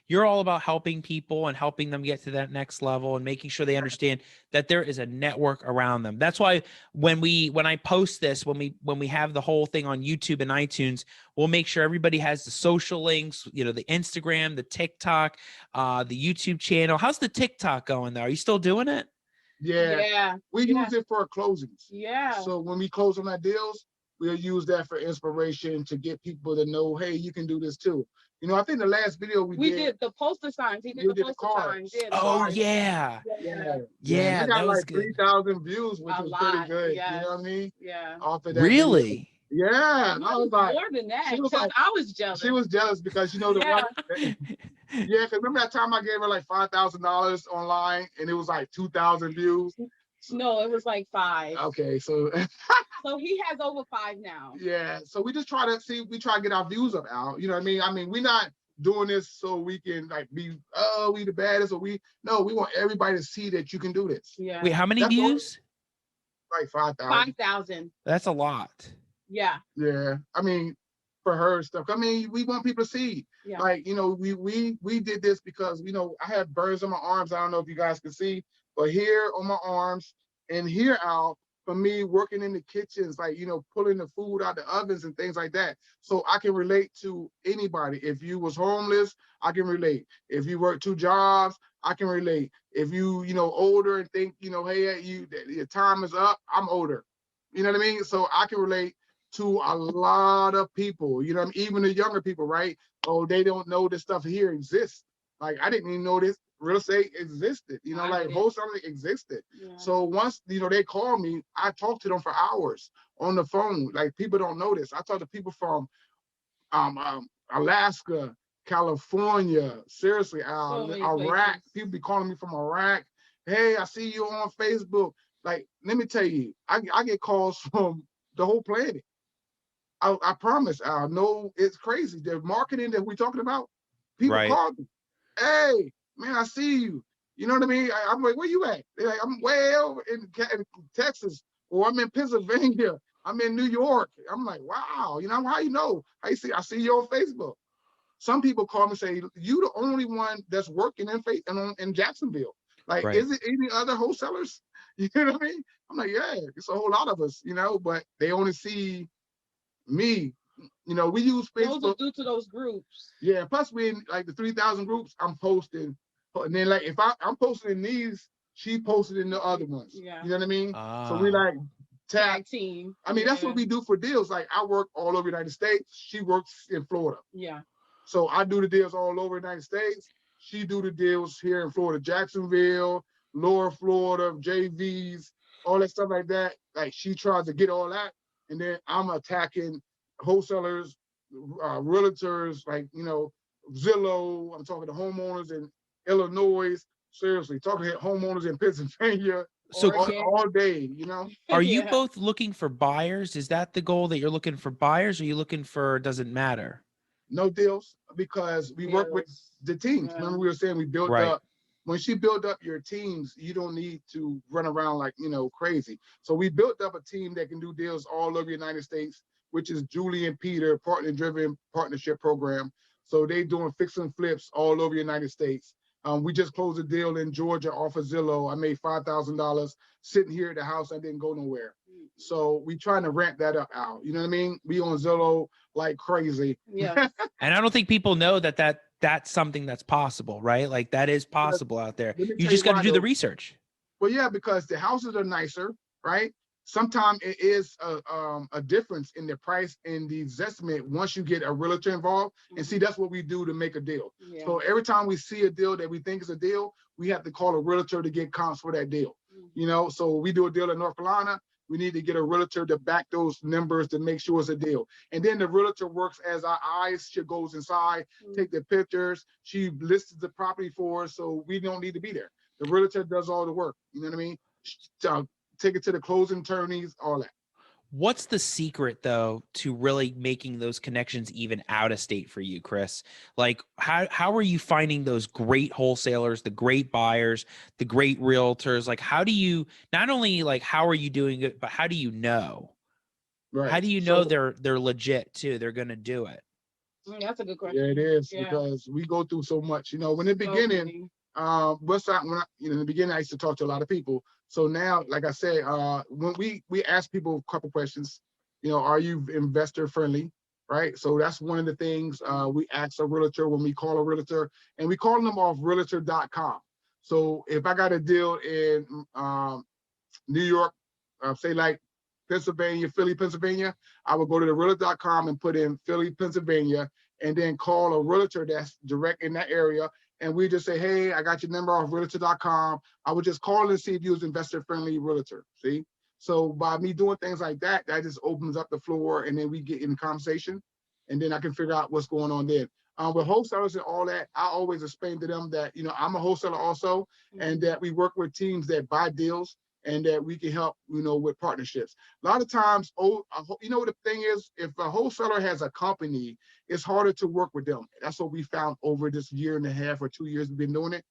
you're all about helping people and helping them get to that next level and making sure they understand that there is a network around them. That's why when I post this, when we have the whole thing on YouTube and iTunes, we'll make sure everybody has the social links, the Instagram, the TikTok, the YouTube channel. How's the TikTok going though? Are you still doing it? Yeah. We use it for closings. Yeah. So when we close on our deals, we'll use that for inspiration to get people to know, hey, you can do this too. I think the last video we did the poster signs. He did the poster signs. Yeah, oh yeah. We got like 3,000 views, which was pretty good. Yes. You know what I mean? Yeah. Off of that really? Video. Yeah. I was like, more than that. I was jealous. She was jealous because the one. Yeah, because remember that time I gave her like $5,000 online and it was like 2,000 views. No, it was like 5. Okay, so so he has over 5 now. Yeah, so we just try to get our views up, Al. You know what I mean? I mean, we're not doing this so we can like be we the baddest, or we want everybody to see that you can do this. Yeah. Wait, how many views? Like 5,000. 5,000. That's a lot. Yeah. Yeah. I mean, for her stuff. I mean, we want people to see. Yeah. Like, we did this because I have burns on my arms. I don't know if you guys can see. But here on my arms and here out, for me, working in the kitchens, like, pulling the food out the ovens and things like that. So I can relate to anybody. If you was homeless, I can relate. If you work 2 jobs, I can relate. If you, older and think, hey, your time is up, I'm older. You know what I mean? So I can relate to a lot of people, even the younger people, right? Oh, they don't know this stuff here exists. Like, I didn't even know this real estate existed, like wholesaling existed. Yeah. So once, they call me, I talk to them for hours on the phone. Like, people don't know this. I talk to people from Alaska, California, seriously, Iraq. People be calling me from Iraq. Hey, I see you on Facebook. Like, let me tell you, I get calls from the whole planet. I promise, Al. No, it's crazy. The marketing that we're talking about, people call me. Hey, man, I see you. You know what I mean? I'm like, where you at? They're like, I'm way over in Texas, or I'm in Pennsylvania. I'm in New York. I'm like, wow. How you know? I see you on Facebook. Some people call me and say, you the only one that's working in Jacksonville. Like, is it any other wholesalers? You know what I mean? I'm like, yeah, it's a whole lot of us, but they only see me. We use Facebook. Those are due to those groups. Yeah, plus we in like the 3,000 groups, I'm posting. And then like if I'm posting in these, she posted in the other ones. Yeah. You know what I mean? So we like tag team. I mean, that's what we do for deals. Like I work all over the United States. She works in Florida. Yeah. So I do the deals all over the United States. she do the deals here in Florida, Jacksonville, Lower Florida, JVs, all that stuff like that. Like she tries to get all that, and then I'm attacking wholesalers, realtors, like Zillow. I'm talking to homeowners in Illinois. Seriously, talking to homeowners in Pennsylvania So all day. are you Yeah. both looking for buyers? Is that the goal, that you're looking for buyers? Or are you looking for, doesn't matter? No deals, because we work with Deals. the teams. Yeah. Remember we were saying we built Right. up. When she built up your teams, you don't need to run around like crazy. So we built up a team that can do deals all over the United States, which is Julie and Peter partner-driven partnership program. So they doing fix and flips all over the United States. We just closed a deal in Georgia off of Zillow. I made $5,000 sitting here at the house. I didn't go nowhere. So we trying to ramp that up out. You know what I mean? We on Zillow like crazy. Yeah. And I don't think people know that's something that's possible, right? Like that is possible out there. Let me You tell just got to why, do the though. research. Well, yeah, because the houses are nicer, right? Sometimes it is a difference in the price and the investment once you get a realtor involved. And see, that's what we do to make a deal. Yeah. So every time we see a deal that we think is a deal, we have to call a realtor to get comps for that deal. So we do a deal in North Carolina. We need to get a realtor to back those numbers to make sure it's a deal. And then the realtor works as our eyes. She goes inside, take the pictures. She lists the property for us, so we don't need to be there. The realtor does all the work. You know what I mean? Take it to the closing attorneys, all that. What's the secret though to really making those connections even out of state for you, Chris? Like how are you finding those great wholesalers, the great buyers, the great realtors? Like how do you, not only like how are you doing it, but how do you know? Right. How do you know they're legit too? They're going to do it. That's a good question. Yeah, it is, Yeah. because we go through so much. When in the beginning, in the beginning I used to talk to a lot of people. So now, like I said, when we ask people a couple questions, are you investor friendly, right? So that's one of the things we ask a realtor when we call a realtor, and we call them off realtor.com. So if I got a deal in New York, say like Pennsylvania, Philly, Pennsylvania, I would go to the realtor.com and put in Philly, Pennsylvania, and then call a realtor that's direct in that area. And we just say, hey, I got your number off realtor.com. I would just call and see if you was investor-friendly realtor, see? So by me doing things like that, that just opens up the floor, and then we get in conversation, and then I can figure out what's going on then. With wholesalers and all that, I always explain to them that, I'm a wholesaler also, and that we work with teams that buy deals, and that we can help, with partnerships. A lot of times, the thing is, if a wholesaler has a company, it's harder to work with them. That's what we found over this 1.5 or 2 years we've been doing it.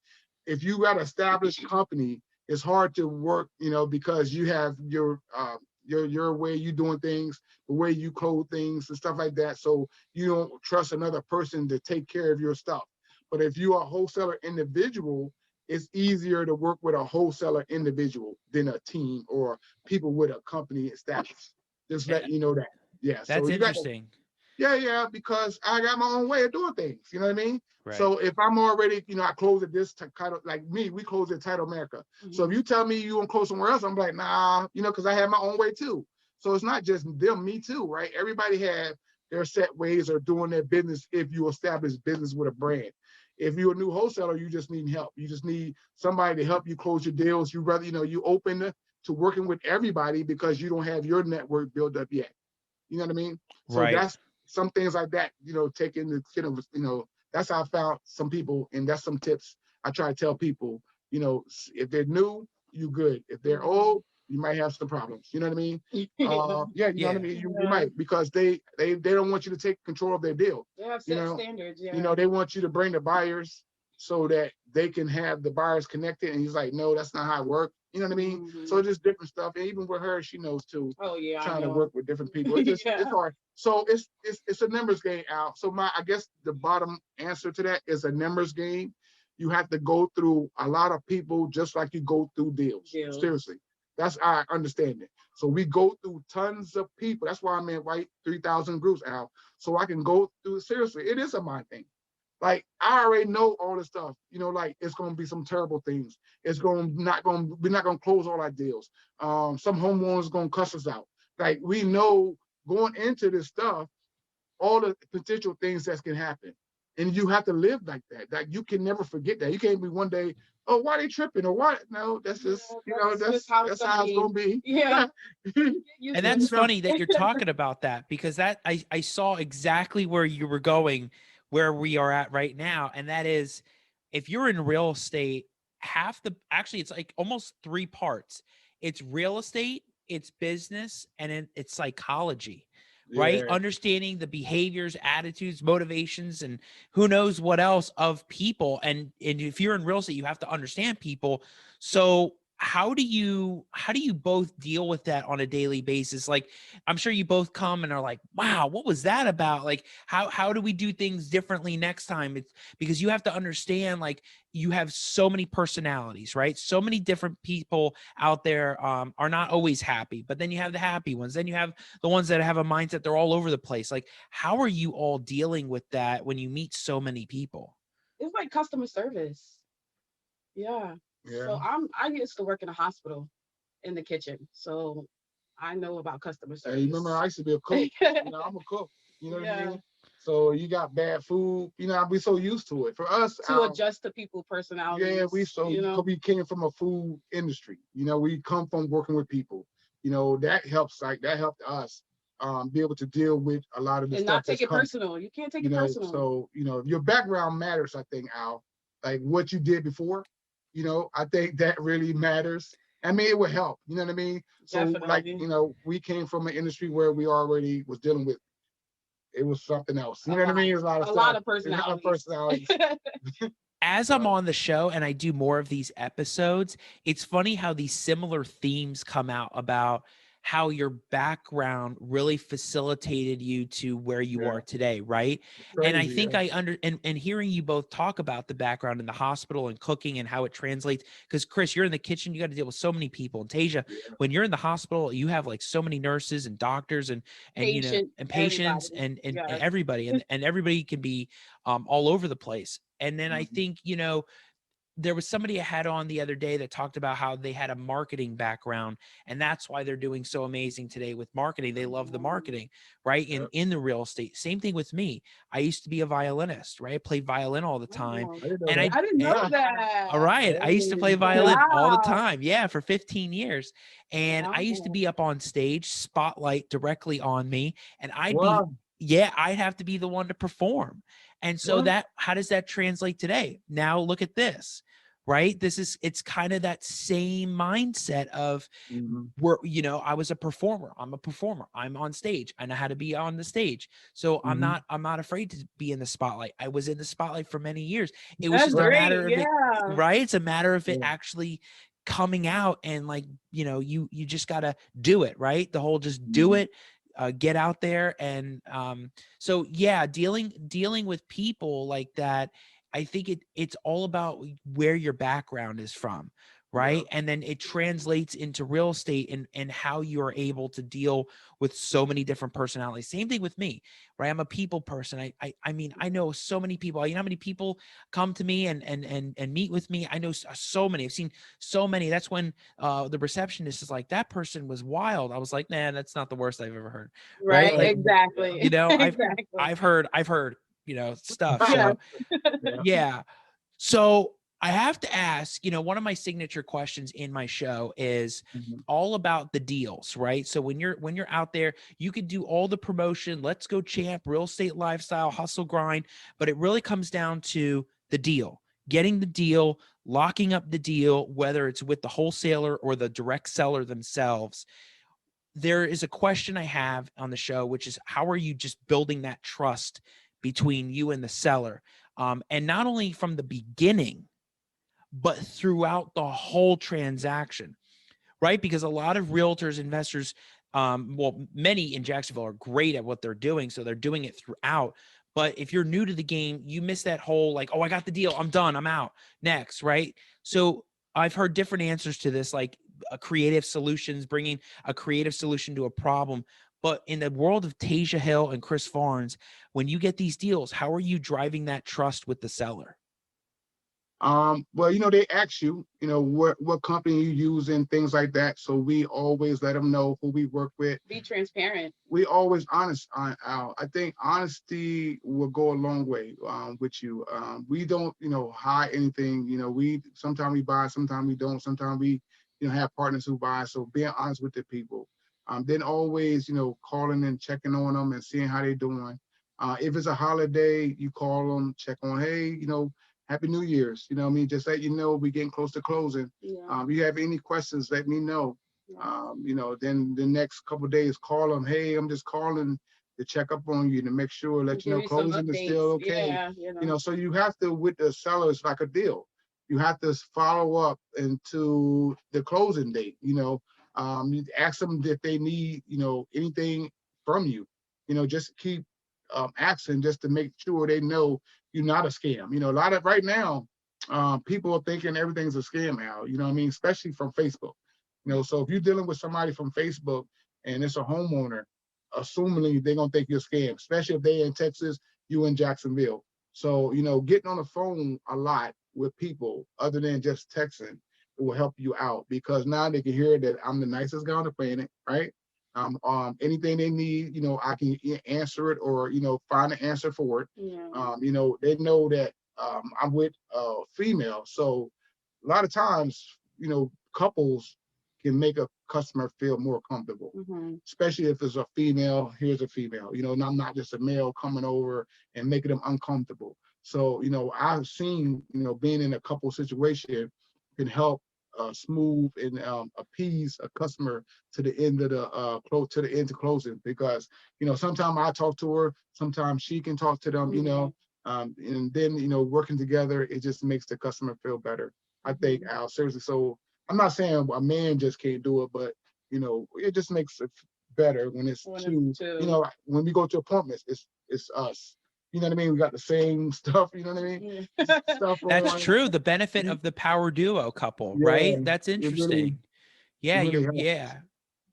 If you got an established company, it's hard to work, because you have your way you doing things, the way you close things and stuff like that. So you don't trust another person to take care of your stuff. But if you are a wholesaler individual, it's easier to work with a wholesaler individual than a team or people with a company established. Just let you know that. Yeah. That's so interesting. Yeah, because I got my own way of doing things. You know what I mean? Right. So if I'm already, I close at this title, like me, we close at Title America. So if you tell me you want to close somewhere else, I'm like, nah, because I have my own way too. So it's not just them, me too, right? Everybody have their set ways of doing their business if you establish business with a brand. If you're a new wholesaler, you just need help. You just need somebody to help you close your deals. You rather, you open to working with everybody because you don't have your network built up yet. You know what I mean? So Right. that's some things like that, take into, that's how I found some people, and that's some tips I try to tell people, if they're new, you good. If they're old, you might have some problems. You know what I mean? You know what I mean? You might, because they don't want you to take control of their deal. They have set standards. They want you to bring the buyers so that they can have the buyers connected. And he's like, no, that's not how it works. You know what I mean? So just different stuff. And even with her, she knows too. Oh yeah. Trying to work with different people. It's just it's hard. So it's a numbers game out. So I guess the bottom answer to that is a numbers game. You have to go through a lot of people just like you go through deals. Seriously. That's how I understand it. So we go through tons of people. That's why I'm in 3,000 groups out. So I can go through, seriously, it is a mind thing. Like, I already know all this stuff, like it's going to be some terrible things. We're not going to close all our deals. Some homeowners going to cuss us out. Like, we know going into this stuff, all the potential things that can happen. And you have to live like that. Like you can never forget that. You can't be one day, oh, why they tripping or what? No, that's just, that's how that's how it's gonna be. Yeah. And that's funny that you're talking about that, because that I saw exactly where you were going, where we are at right now. And that is, if you're in real estate, actually it's like almost three parts. It's real estate, it's business, and it's psychology, right? Yeah. Understanding the behaviors, attitudes, motivations, and who knows what else of people. And if you're in real estate, you have to understand people. So how do you both deal with that on a daily basis? Like, I'm sure you both come and are like, wow, what was that about? Like, how do we do things differently next time? It's because you have to understand, like, you have so many personalities, right? So many different people out there are not always happy, but then you have the happy ones. Then you have the ones that have a mindset, they're all over the place. Like, how are you all dealing with that when you meet so many people? It's like customer service. Yeah. Yeah. So I used to work in a hospital in the kitchen. So I know about customer service. Hey, you remember I used to be a cook. I'm a cook. You know what I mean? So you got bad food. I'd be so used to it. For us, to adjust to people's personalities. Yeah, we came from a food industry. We come from working with people. That helps. Like that helped us be able to deal with a lot of the and stuff not take it personal. You can't take it personal. So your background matters. I think, Al, like what you did before. I think that really matters. I mean, it would help. You know what I mean? So Definitely. like, we came from an industry where we already was dealing with. It was something else. You know what I mean? It was a lot of personalities. As I'm on the show and I do more of these episodes, it's funny how these similar themes come out about how your background really facilitated you to where you are today, right? And I think and hearing you both talk about the background in the hospital and cooking and how it translates, because Chris, you're in the kitchen, you got to deal with so many people. And Tasia, when you're in the hospital, you have like so many nurses and doctors and patients and everybody, and everybody can be all over the place. And then I think, there was somebody I had on the other day that talked about how they had a marketing background, and that's why they're doing so amazing today with marketing. They love the marketing, right? In the real estate. Same thing with me. I used to be a violinist, right? I played violin all the time. I didn't know that. All right. I used to play violin all the time. Yeah, for 15 years. And I used to be up on stage, spotlight directly on me, and I'd have to be the one to perform. And so how does that translate today? Now look at this, right? It's kind of that same mindset of where, I was a performer. I'm a performer. I'm on stage. I know how to be on the stage. So I'm not afraid to be in the spotlight. I was in the spotlight for many years. It was just a matter of it, right? It's a matter of it actually coming out, and like, you just got to do it, right? The whole just do it. Get out there. And so yeah, dealing with people like that, I think it's all about where your background is from, right? And then it translates into real estate and how you're able to deal with so many different personalities. Same thing with me, right? I'm a people person. I mean, I know so many people. You know how many people come to me and meet with me? I know so many. I've seen so many. That's when the receptionist is like, that person was wild. I was like, nah, that's not the worst I've ever heard. Right? Like, Exactly. I've heard, stuff. So yeah. So I have to ask, one of my signature questions in my show is all about the deals, right? So when you're out there, you could do all the promotion, let's go champ, real estate lifestyle, hustle grind, but it really comes down to the deal, getting the deal, locking up the deal, whether it's with the wholesaler or the direct seller themselves. There is a question I have on the show, which is, how are you just building that trust between you and the seller? And not only from the beginning, but throughout the whole transaction, right? Because a lot of realtors, investors, many in Jacksonville are great at what they're doing. So they're doing it throughout. But if you're new to the game, you miss that whole, like, oh, I got the deal, I'm done, I'm out, next, right? So I've heard different answers to this, like creative solutions, bringing a creative solution to a problem. But in the world of Tasia Hill and Chris Farnes, when you get these deals, how are you driving that trust with the seller? Well, they ask you, what company you use and things like that. So we always let them know who we work with. Be transparent. We always honest on Al. I think honesty will go a long way with you. We don't, hide anything. We sometimes we buy, sometimes we don't. Sometimes we, have partners who buy. So being honest with the people. Then always, calling and checking on them and seeing how they're doing. If it's a holiday, you call them, check on, hey, Happy New Year's. You know what I mean? Just let you know we're getting close to closing. Yeah. If you have any questions, let me know. Yeah. Then the next couple of days, call them. Hey, I'm just calling to check up on you to make sure, let you know Give you some closing is still updates. okay. Yeah, So you have to, with the sellers, like a deal, you have to follow up into the closing date. You ask them if they need, anything from you. Just keep asking just to make sure they know you're not a scam. A lot of right now, people are thinking everything's a scam now. You know what I mean? Especially from Facebook. So if you're dealing with somebody from Facebook and it's a homeowner, assumingly they're gonna think you're a scam, especially if they're in Texas, you in Jacksonville. So getting on the phone a lot with people other than just texting, it will help you out because now they can hear that I'm the nicest guy on the planet, right? Anything they need, I can answer it or find an answer for it. Yeah. They know that I'm with a female, so a lot of times, couples can make a customer feel more comfortable, especially if it's a female. Here's a female, and I'm not just a male coming over and making them uncomfortable. So, I've seen, being in a couple situation can help smooth and appease a customer to the end of the closing because sometimes I talk to her, sometimes she can talk to them, and then working together it just makes the customer feel better. I think Al, seriously. So I'm not saying a man just can't do it, but it just makes it better when it's two. When we go to appointments, it's us. You know what I mean? We got the same stuff. You know what I mean? Yeah. Stuff That's on. true. The benefit of the power duo couple, Yeah, right? That's it interesting. Yeah, really helps.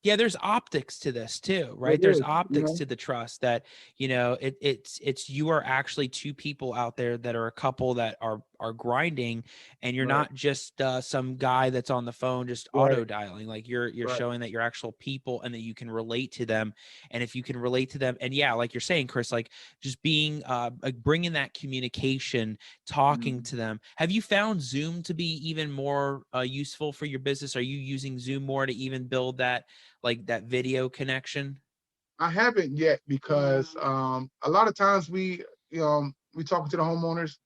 Yeah, there's optics to this too, right? It There's is, optics to the trust that, it's you are actually two people out there that are a couple that are grinding, and you're right, not just some guy that's on the phone just right, auto dialing. Like you're right. showing that you're actual people and that you can relate to them. And if you can relate to them, and yeah, like you're saying, Chris, like just being like bringing that communication, talking to them. Have you found Zoom to be even more useful for your business? Are you using Zoom more to even build that, like that video connection? I haven't yet because a lot of times we talking to the homeowners.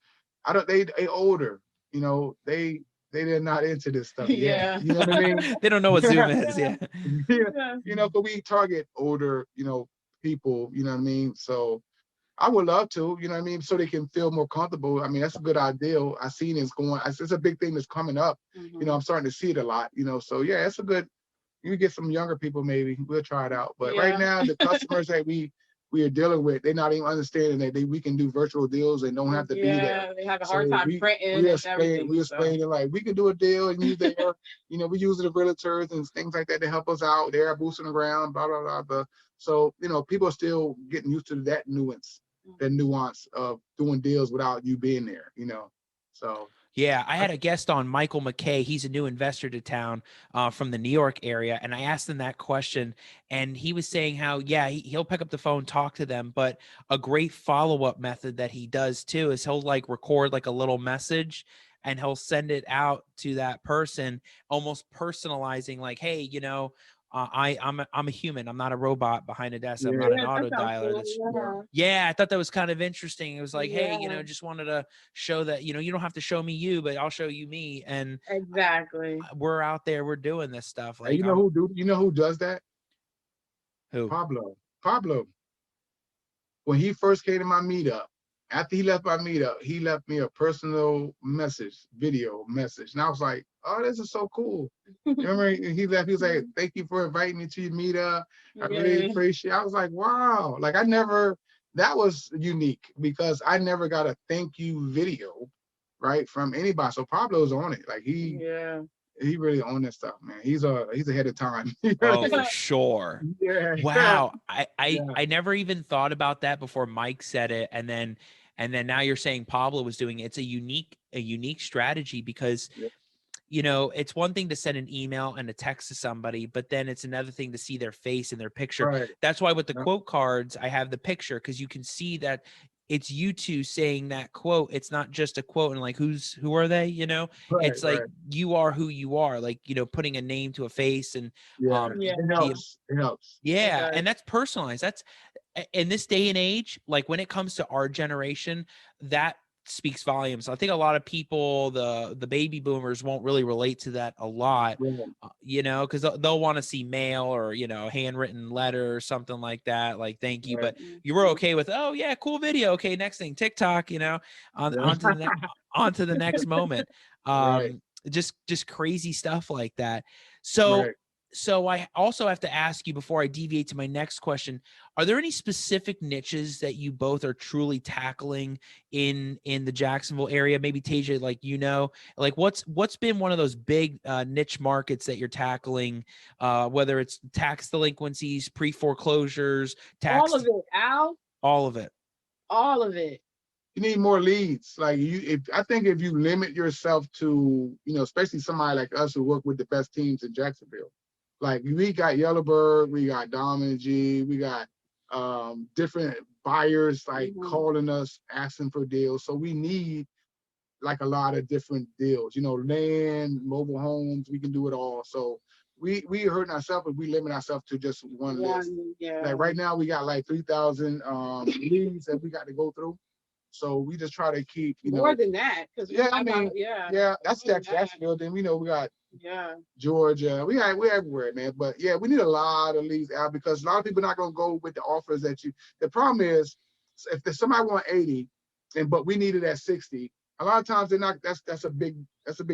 I don't they older, they're not into this stuff yet. Yeah. You know what I mean? They don't know what Zoom is. Yeah. Yeah. But we target older, people, you know what I mean? So I would love to, you know what I mean, so they can feel more comfortable. I mean, that's a good ideal. I seen it's going. It's a big thing that's coming up. I'm starting to see it a lot. So yeah, it's a good. You get some younger people, maybe we'll try it out. But right now, the customers that we are dealing with, they're not even understanding that we can do virtual deals and don't have to be there. Yeah, they have a hard time printing We and everything. We explain it like we can do a deal and you there. We use the realtors and things like that to help us out. They're boots on the ground, blah blah blah. Blah. So people are still getting used to that nuance of doing deals without you being there. So. Yeah, I had a guest on, Michael McKay. He's a new investor to town from the New York area. And I asked him that question. And he was saying how, yeah, he'll pick up the phone, talk to them. But a great follow-up method that he does too is he'll like record like a little message and he'll send it out to that person, almost personalizing like, hey, I'm a human. I'm not a robot behind a desk. I'm not an Yeah, that auto sounds dialer. cool. Yeah, I thought that was kind of interesting. It was like, hey, Yeah. just wanted to show that, you don't have to show me you, but I'll show you me. And Exactly. we're out there, we're doing this stuff. Hey, Like, you know who does that? who? Pablo. When he first came to my meetup, after he left my meetup, he left me a personal video message. And I was like, oh, this is so cool. Remember, he left, he was like, thank you for inviting me to your meetup. I really appreciate it. I was like, wow. Like that was unique because I never got a thank you video, right, from anybody. So Pablo's on it. Like he really on that stuff, man. He's ahead of time. Oh, for sure. Yeah. Wow. Yeah. I never even thought about that before Mike said it. And then And then now you're saying Pablo was doing it. It's a unique strategy because, Yeah. you know, it's one thing to send an email and a text to somebody, but then it's another thing to see their face and their picture. Right. That's why with the Yeah. quote cards, I have the picture because you can see that it's you two saying that quote. It's not just a quote and like, who are they? You know, Right, it's like right. you are who you are, like, you know, putting a name to a face and, Yeah. Yeah. It helps. It helps. yeah. does. And that's personalized. That's in this day and age, like when it comes to our generation, that speaks volumes. I think a lot of people, the baby boomers won't really relate to that a lot, Right. you know, because they'll want to see mail or, you know, handwritten letter or something like that, like thank you. Right. But you were okay with, oh yeah, cool video. Okay, next thing, TikTok, you know, Yeah. on to the next moment. Right. Just crazy stuff like that. So Right. so I also have to ask you before I deviate to my next question, are there any specific niches that you both are truly tackling in the Jacksonville area? Maybe TJ, like, you know, like what's been one of those big niche markets that you're tackling, whether it's tax delinquencies, pre-foreclosures, tax, All of it, Al. all of it. All of it. You need more leads. Like I think if you limit yourself to, you know, especially somebody like us who work with the best teams in Jacksonville, like we got Yellowbird, we got Diamond G, we got different buyers like calling us, asking for deals. So we need like a lot of different deals, you know, land, mobile homes, we can do it all. So we hurting ourselves if we limit ourselves to just one list. Yeah. Like right now we got like 3,000 leads that we got to go through. So we just try to keep, you more know, than that. yeah, I mean, yeah, that's Jacksonville. Then we know we got yeah, Georgia. We're everywhere, man. But yeah, we need a lot of leads out because a lot of people not gonna go with the offers that you. The problem is if there's somebody want 80, but we need it at 60. A lot of times they're not. That's a big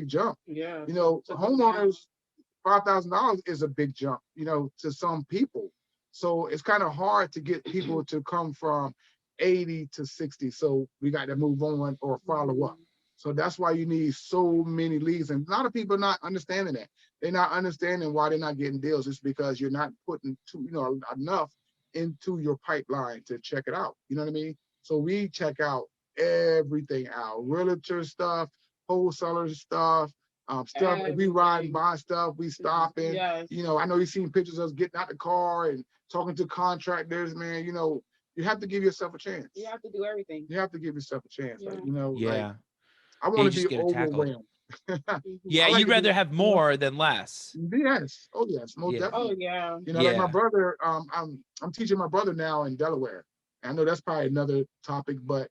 jump. yeah. You know, homeowners $5,000 is a big jump. You know, to some people. So it's kind of hard to get people to come from 80 to 60. So we got to move on or follow up. So that's why you need so many leads. And a lot of people are not understanding that. They're not understanding why they're not getting deals. It's because you're not putting enough into your pipeline to check it out. You know what I mean? So we check out everything out. Realtor stuff, wholesaler stuff, stuff. If we ride and buy stuff, we stopping. Yes. You know, I know you've seen pictures of us getting out the car and talking to contractors, man. You know, you have to give yourself a chance. You have to do everything. You have to give yourself a chance. Yeah. Like, you know, Yeah. like, I want just to be get it tackled. overwhelmed. Yeah, like you'd rather have more than less. Yes. Oh yes, most definitely. Oh yeah. You know, like my brother, I'm teaching my brother now in Delaware. I know that's probably another topic, but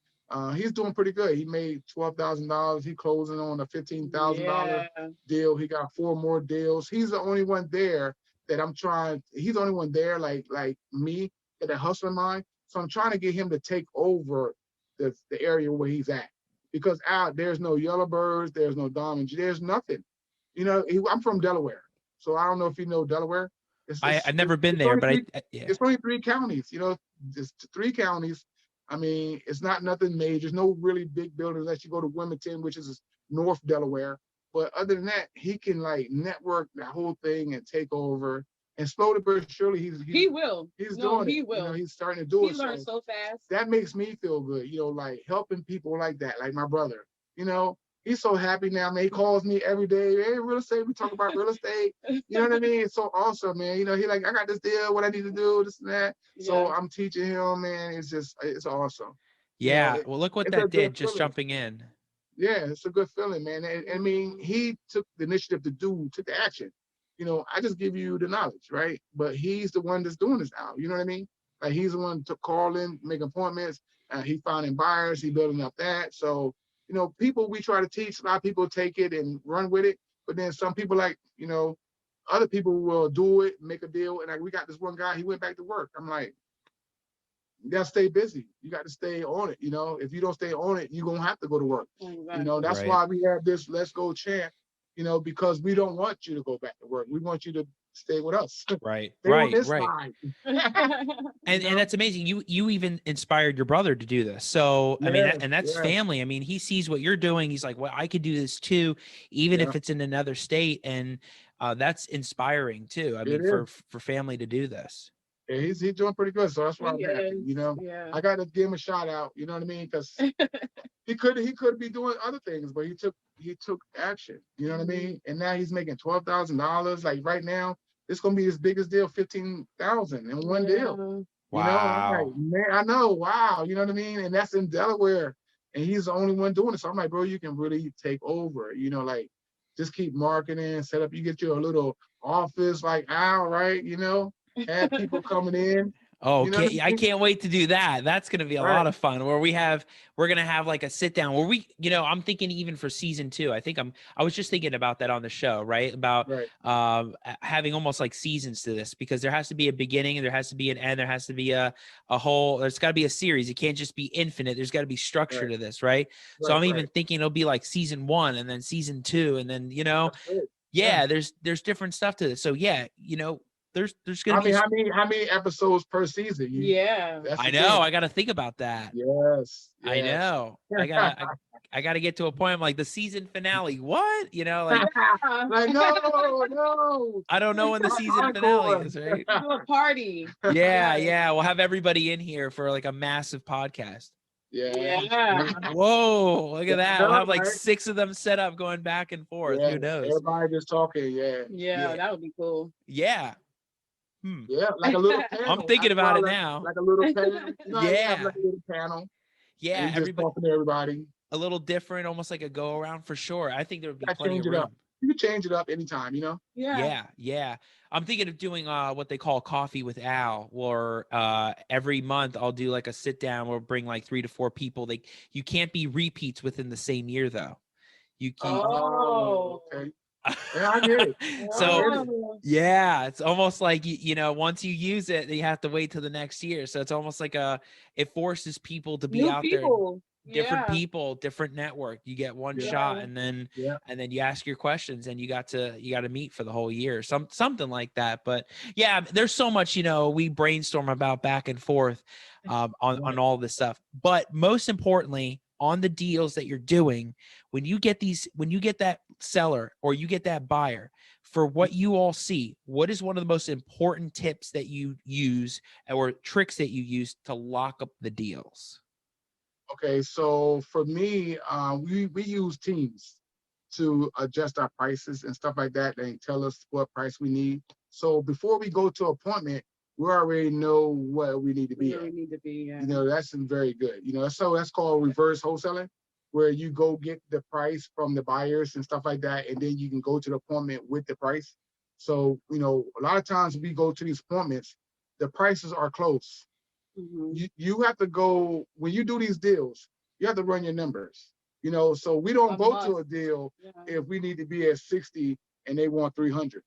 he's doing pretty good. He made $12,000. He closing on a $15,000 deal. He got 4 more deals. He's the only one there that I'm trying. He's the only one there, like me, that hustling mind. So I'm trying to get him to take over the area where he's at, because there's no Yellowbirds, there's no Diamond, there's nothing. You know, I'm from Delaware, so I don't know if you know Delaware. I've never been there, but it's only 3 counties. You know, just 3 counties. I mean, it's not nothing major. There's no really big buildings unless you go to Wilmington, which is North Delaware. But other than that, he can like network that whole thing and take over. And slowly but surely, he will. He's doing it. You know, he's starting to do it. He learns so fast. That makes me feel good. You know, like helping people like that, like my brother. You know, he's so happy now, man. He calls me every day. Hey, real estate. We talk about real estate. You know what I mean? It's so awesome, man. You know, he like, I got this deal. What I need to do, this and that. Yeah. So I'm teaching him, man. It's awesome. Yeah. You know, well, look what that did. Just jumping in. Yeah, it's a good feeling, man. I mean, he took the initiative took the action. You know, I just give you the knowledge, right? But he's the one that's doing this now. You know what I mean? Like he's the one to call in, make appointments. He finding buyers. He building up that. So, you know, people we try to teach. A lot of people take it and run with it. But then some people, like, you know, other people will do it, make a deal. And like we got this one guy. He went back to work. I'm like, you gotta stay busy. You got to stay on it. You know, if you don't stay on it, you're gonna have to go to work. Exactly. You know, that's why we have this Let's Go chant. You know, because we don't want you to go back to work. We want you to stay with us. Right. Right. And that's amazing. You even inspired your brother to do this. So I mean, and that's family. I mean, he sees what you're doing. He's like, well, I could do this too, even if it's in another state. And that's inspiring too. I mean, for family to do this. Yeah, he's doing pretty good. So that's why I'm He happy. is. You know, Yeah. I got to give him a shout out. You know what I mean? Because he could be doing other things, but he took action. You know what I mean? And now he's making $12,000. Like right now, it's gonna be his biggest deal, 15,000 in one deal. You know, I'm like, Wow. man, I know, wow, you know what I mean? And that's in Delaware. And he's the only one doing it. So I'm like, bro, you can really take over, you know, like just keep marketing, set up, you get your little office like Al, right? You know, have people coming in, Oh, you know what I I mean? can't wait to do that. That's going to be a Right, lot of fun where we're going to have like a sit down where I'm thinking even for season 2, I was just thinking about that on the show, right? About right, having almost like seasons to this, because there has to be a beginning and there has to be an end. There has to be a whole, there's got to be a series. It can't just be infinite. There's got to be structure right, to this, right? So right, I'm right. even thinking it'll be like season 1 and then season 2. And then, That's good. Yeah. yeah, there's different stuff to this. So yeah, there's going I to be mean, how many episodes per season? Yeah. That's I the know. thing. I got to think about that. Yes, I yes. know. I gotta get to a point. I'm like the season finale. What? Like Like, no, no. I don't know when the season finale Encore. is, right? Do a party. Yeah, Yes. yeah. We'll have everybody in here for like a massive podcast. Yeah. Yeah. Whoa, look at that. We'll No, have like right? 6 of them set up going back and forth. Yeah. Who knows? Everybody just talking. Yeah. Yeah, Yeah. that would be cool. Yeah. Hmm. Yeah. Like a little I'm panel. thinking That's why about I it like, now. like a little panel. You know, you have Yeah. like a little panel and Yeah. you just Everybody talking to everybody. a little different, almost like a go around for sure. I think there would be I plenty change of it up. room. You can change it up anytime, you know? Yeah. Yeah, yeah. I'm thinking of doing what they call coffee with Al, or every month I'll do like a sit down. We'll bring like 3 to 4 people. You can't be repeats within the same year though. You keep Oh, Oh. okay. Yeah, I get it. I so get it. Oh. yeah, it's almost like once you use it, you have to wait till the next year. So it's almost like it forces people to be New out there. people. Different Yeah. people, different network. You get one Yeah. shot, and then Yeah. you ask your questions, and you got to meet for the whole year, something like that. But yeah, there's so much we brainstorm about back and forth on all this stuff. But most importantly, on the deals that you're doing, when you get that seller or you get that buyer, for what you all see, what is one of the most important tips that you use or tricks that you use to lock up the deals? Okay, so for me, we use Teams to adjust our prices and stuff like that. They tell us what price we need. So before we go to appointment, we already know what we need to be Where we at. need to be. Yeah. You know, that's very good. You know, so that's called reverse wholesaling, where you go get the price from the buyers and stuff like that, and then you can go to the appointment with the price. So, a lot of times we go to these appointments, the prices are close. You have to go, when you do these deals, you have to run your numbers. So we don't go to a deal if we need to be at 60 and they want 300.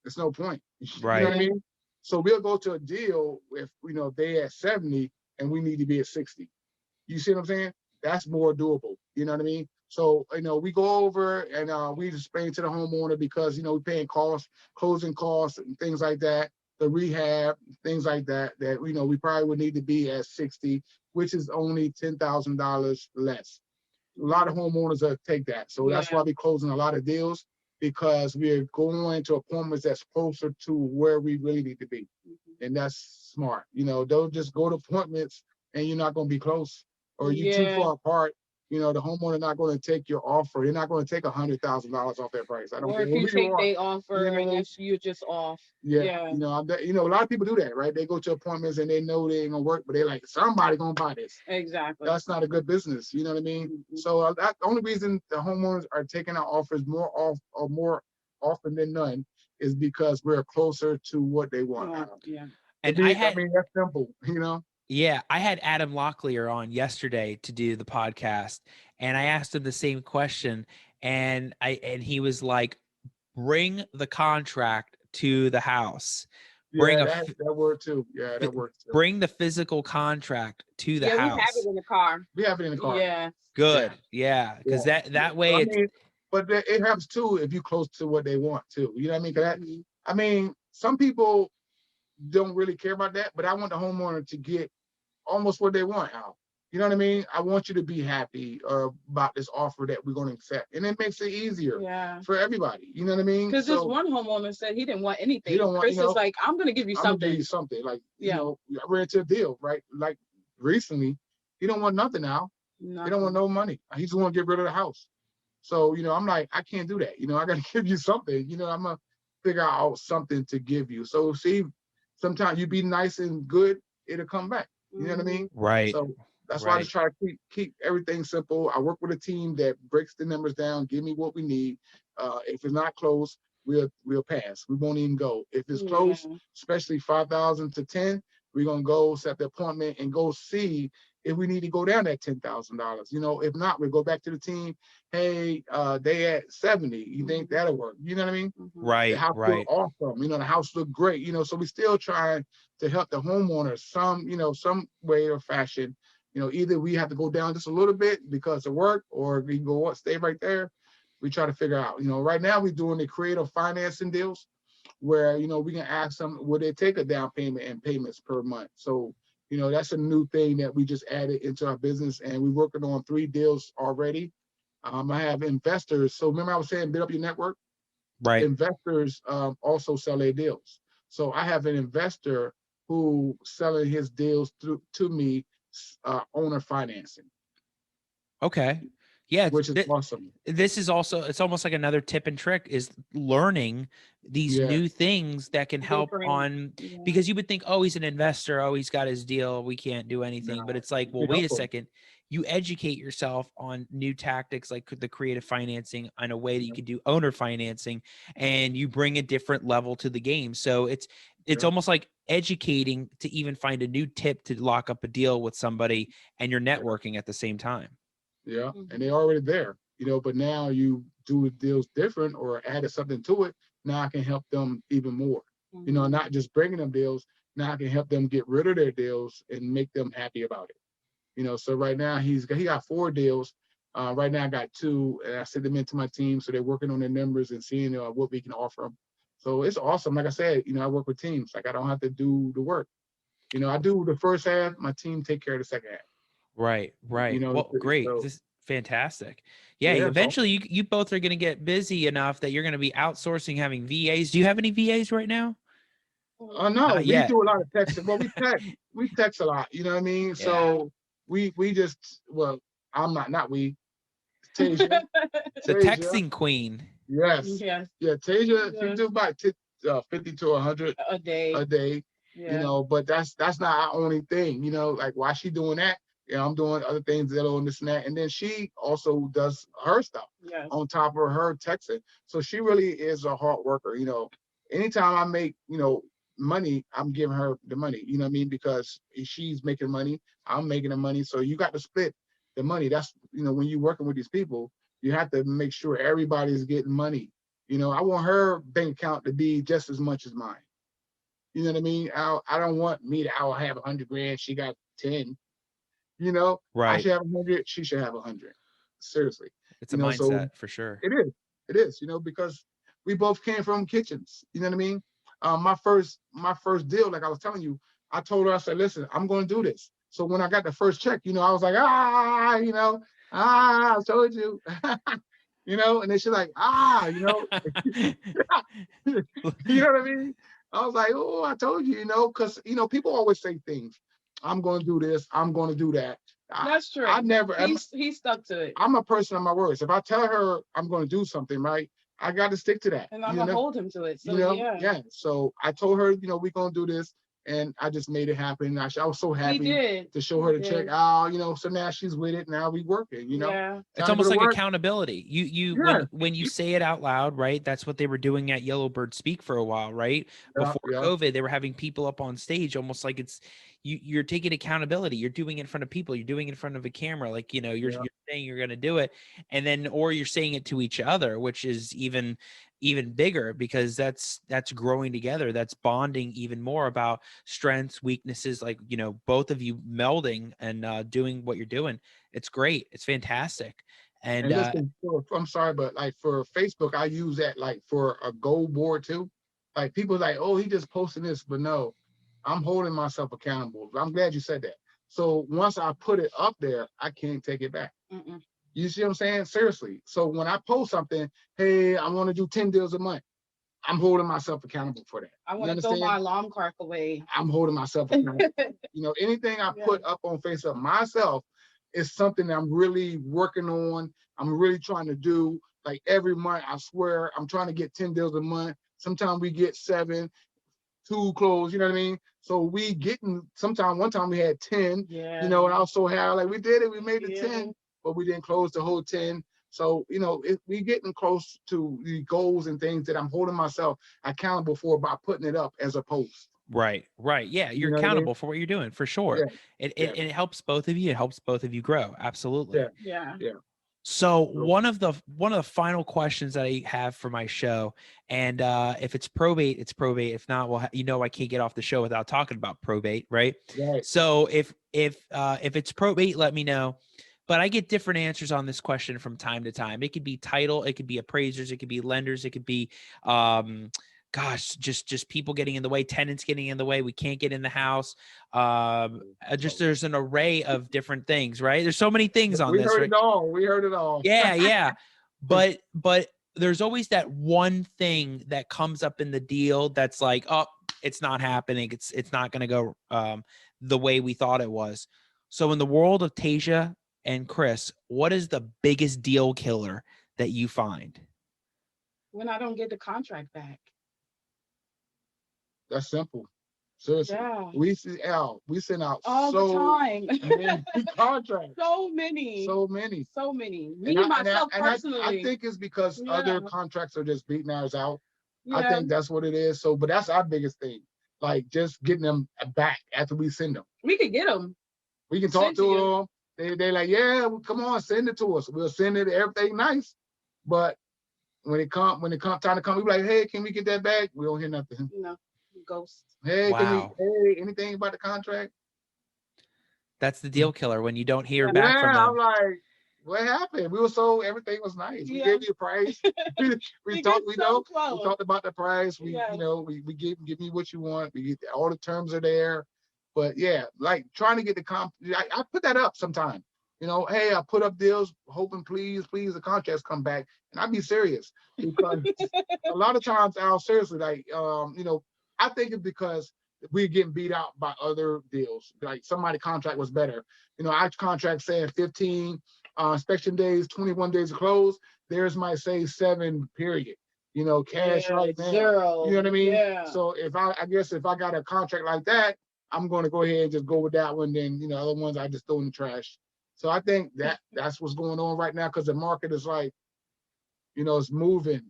There's no point. Right. You know what I mean? So we'll go to a deal if they at 70 and we need to be at 60. You see what I'm saying? That's more doable. You know what I mean? So, we go over and we explain to the homeowner because, we're paying costs, closing costs and things like that, the rehab, things like that, we probably would need to be at 60, which is only $10,000 less. A lot of homeowners take that. So that's why we're closing a lot of deals, because we're going to appointments that's closer to where we really need to be. And that's smart. Don't just go to appointments and you're not going to be close, or you're too far apart. The homeowner not going to take your offer. They're not going to take $100,000 off their price. I don't Or care if you who take you are. their offer and you're just off. Yeah. A lot of people do that, right? They go to appointments and they know they ain't gonna work, but they're like, somebody gonna buy this. Exactly. That's not a good business. You know what I mean? So that's the only reason the homeowners are taking our offers more often than none is because we're closer to what they want. Yeah. And I mean, that's simple, Yeah, I had Adam Locklear on yesterday to do the podcast, and I asked him the same question, and he was like, "Bring the contract to the house. Yeah, that worked too. Yeah, that works too. Bring the physical contract to the house." We have it in the car. We have it in the car. Yeah. Good. Yeah, because that way but it helps too if you're close to what they want too. You know what I mean? 'Cause I mean, some people don't really care about that, but I want the homeowner to get almost what they want out. You know what I mean? I want you to be happy about this offer that we're going to accept. And it makes it easier for everybody. You know what I mean? Because this one homeowner said he didn't want anything. Don't want, Chris is like, I'm going to give you I'm something. Gonna give you something. Like, you know, I ran into a deal, right? Like recently, he don't want nothing now. He don't want no money. He just want to get rid of the house. So, you know, I'm like, I can't do that. You know, I got to give you something. You know, I'm going to figure out something to give you. So, see, sometimes you be nice and good, it'll come back. You know what I mean? Right. So that's why I just try to keep everything simple. I work with a team that breaks the numbers down, give me what we need. If it's not close, we'll pass. We won't even go. If it's close, especially 5,000 to 10, we're gonna go set the appointment and go see if we need to go down that $10,000. You know, if not, we go back to the team. Hey, they at 70. You think that'll work? You know what I mean? Right. The house look awesome. You know, the house look great. You know, so we still trying to help the homeowner some way or fashion. You know, either we have to go down just a little bit because of work, or we can go up, stay right there. We try to figure out. You know, right now we're doing the creative financing deals, where, you know, we can ask them, will they take a down payment and payments per month? So, you know, that's a new thing that we just added into our business, and we're working on 3 deals already. I have investors. So remember I was saying build up your network? Right. Investors also sell their deals. So I have an investor who selling his deals to me, owner financing. Okay. Yeah. Which is awesome. This is also, it's almost like another tip and trick is learning these new things that can help on, because you would think, oh, he's an investor. Oh, he's got his deal. We can't do anything. But it's like, well, wait a second. You educate yourself on new tactics like the creative financing in a way that you can do owner financing, and you bring a different level to the game. So it's almost like educating to even find a new tip to lock up a deal with somebody, and you're networking at the same time. Yeah, and they're already there, you know, but now you do deals different or added something to it. Now I can help them even more, you know, not just bringing them deals. Now I can help them get rid of their deals and make them happy about it. You know, so right now he got 4 deals. Right now I got 2, and I sent them into my team. So they're working on their numbers and seeing what we can offer them. So it's awesome. Like I said, you know, I work with teams. Like I don't have to do the work. You know, I do the first half, my team take care of the second half. Right. You know, well, great. so, This is fantastic. Yeah. Eventually awesome. you both are going to get busy enough that you're going to be outsourcing, having VAs. Do you have any VAs right now? No, we do a lot of texting. Well, we text a lot, you know what I mean? So we just, well, I'm not we, Tasia. The texting queen. Yes. Yeah, Tasia, she do about 50 to 100 a day. You know, but that's not our only thing, you know, like why she doing that? Yeah, I'm doing other things that are on this and that. And then she also does her stuff on top of her texting. So she really is a hard worker, you know. Anytime I make, you know, money, I'm giving her the money, you know what I mean? Because she's making money, I'm making the money. So you got to split the money. That's, you know, when you're working with these people, you have to make sure everybody's getting money. You know, I want her bank account to be just as much as mine. You know what I mean? I don't want me to, I'll have 100 grand, she got 10. You know, I should have 100, she should have 100. Seriously. It's a mindset for sure. It is, you know, because we both came from kitchens. You know what I mean? My first deal, like I was telling you, I told her, I said, listen, I'm going to do this. So when I got the first check, you know, I was like, you know, I told you, you know, and then she's like, you know, you know what I mean? I was like, oh, I told you, you know, because, you know, people always say things. I'm going to do this. I'm going to do that. That's true. I never. He stuck to it. I'm a person of my words. If I tell her I'm going to do something, right, I got to stick to that. And I'm going to hold him to it. So, you know? Yeah. So I told her, you know, we're going to do this. And I just made it happen. I was so happy to show her the check. You know, so now she's with it. Now we working, you know. Yeah. It's almost like accountability. When you say it out loud, right? That's what they were doing at Yellowbird Speak for a while, right? Before COVID, they were having people up on stage, almost like it's you're taking accountability. You're doing it in front of people. You're doing it in front of a camera. Like, you know, you're saying you're going to do it, and then or you're saying it to each other, which is even bigger, because that's growing together. That's bonding even more about strengths, weaknesses, like, you know, both of you melding and doing what you're doing. It's great. It's fantastic. And listen, I'm sorry, but like for Facebook, I use that like for a goal board too. Like people like, oh, he just posting this, but no, I'm holding myself accountable. I'm glad you said that. So once I put it up there, I can't take it back. Mm-mm. You see what I'm saying? Seriously. So when I post something, hey, I want to do 10 deals a month, I'm holding myself accountable for that. I You want to throw understand? my alarm clock away. I'm holding myself accountable. You know, anything I Yeah. put up on Facebook myself is something that I'm really working on. I'm really trying to do. Like every month, I swear, I'm trying to get 10 deals a month. Sometimes we get 7, 2 close, you know what I mean? So we getting, sometimes one time we had 10, Yeah. you know, and I was so happy, like we did it, we made the Yeah. 10, but we didn't close the whole 10. So, you know, we getting close to the goals and things that I'm holding myself accountable for by putting it up as a post. Right. Yeah, You you're know what I mean? accountable for what you're doing, for sure. Yeah, And it helps both of you. It helps both of you grow. Absolutely. yeah. So one of the final questions that I have for my show, and if it's probate, it's probate. If not, well, you know, I can't get off the show without talking about probate, right? Right. So if it's probate, let me know. But I get different answers on this question from time to time. It could be title, it could be appraisers, it could be lenders, it could be just people getting in the way, tenants getting in the way, we can't get in the house. Just there's an array of different things, right? There's so many things on We this, heard right? it all. We heard it all. Yeah. But there's always that one thing that comes up in the deal that's like, oh, it's not happening. It's not going to go the way we thought it was. So in the world of Tasia and Chris, what is the biggest deal killer that you find? When I don't get the contract back. That's simple. Seriously. Yeah. We send out all the time. many contracts. So many. Me And myself personally. I think it's because other contracts are just beating ours out. Yeah. I think that's what it is. So, but that's our biggest thing. Like just getting them back after we send them. We can get them. We can talk to them. They like, yeah, well, come on, send it to us. We'll send it, everything nice. But when it come time to come, we be like, hey, can we get that back? We don't hear nothing. No, ghost. Hey, Wow. Anything about the contract? That's the deal killer when you don't hear back from them. I'm like, what happened? We were so everything was nice. We gave you a price. we talked about the price. We give me what you want. All the terms are there. But yeah, like trying to get I put that up sometime. You know, hey, I put up deals, hoping please the contracts come back, and I'd be serious because a lot of times, Al, seriously, like I think it's because we're getting beat out by other deals. Like somebody contract was better. You know, our contract saying 15 inspection days, 21 days to close. Theirs might say 7, period. You know, cash right now. 0. You know what I mean? Yeah. So if I got a contract like that, I'm going to go ahead and just go with that one. Then, other ones I just throw in the trash. So I think that's what's going on right now because the market is like, it's moving.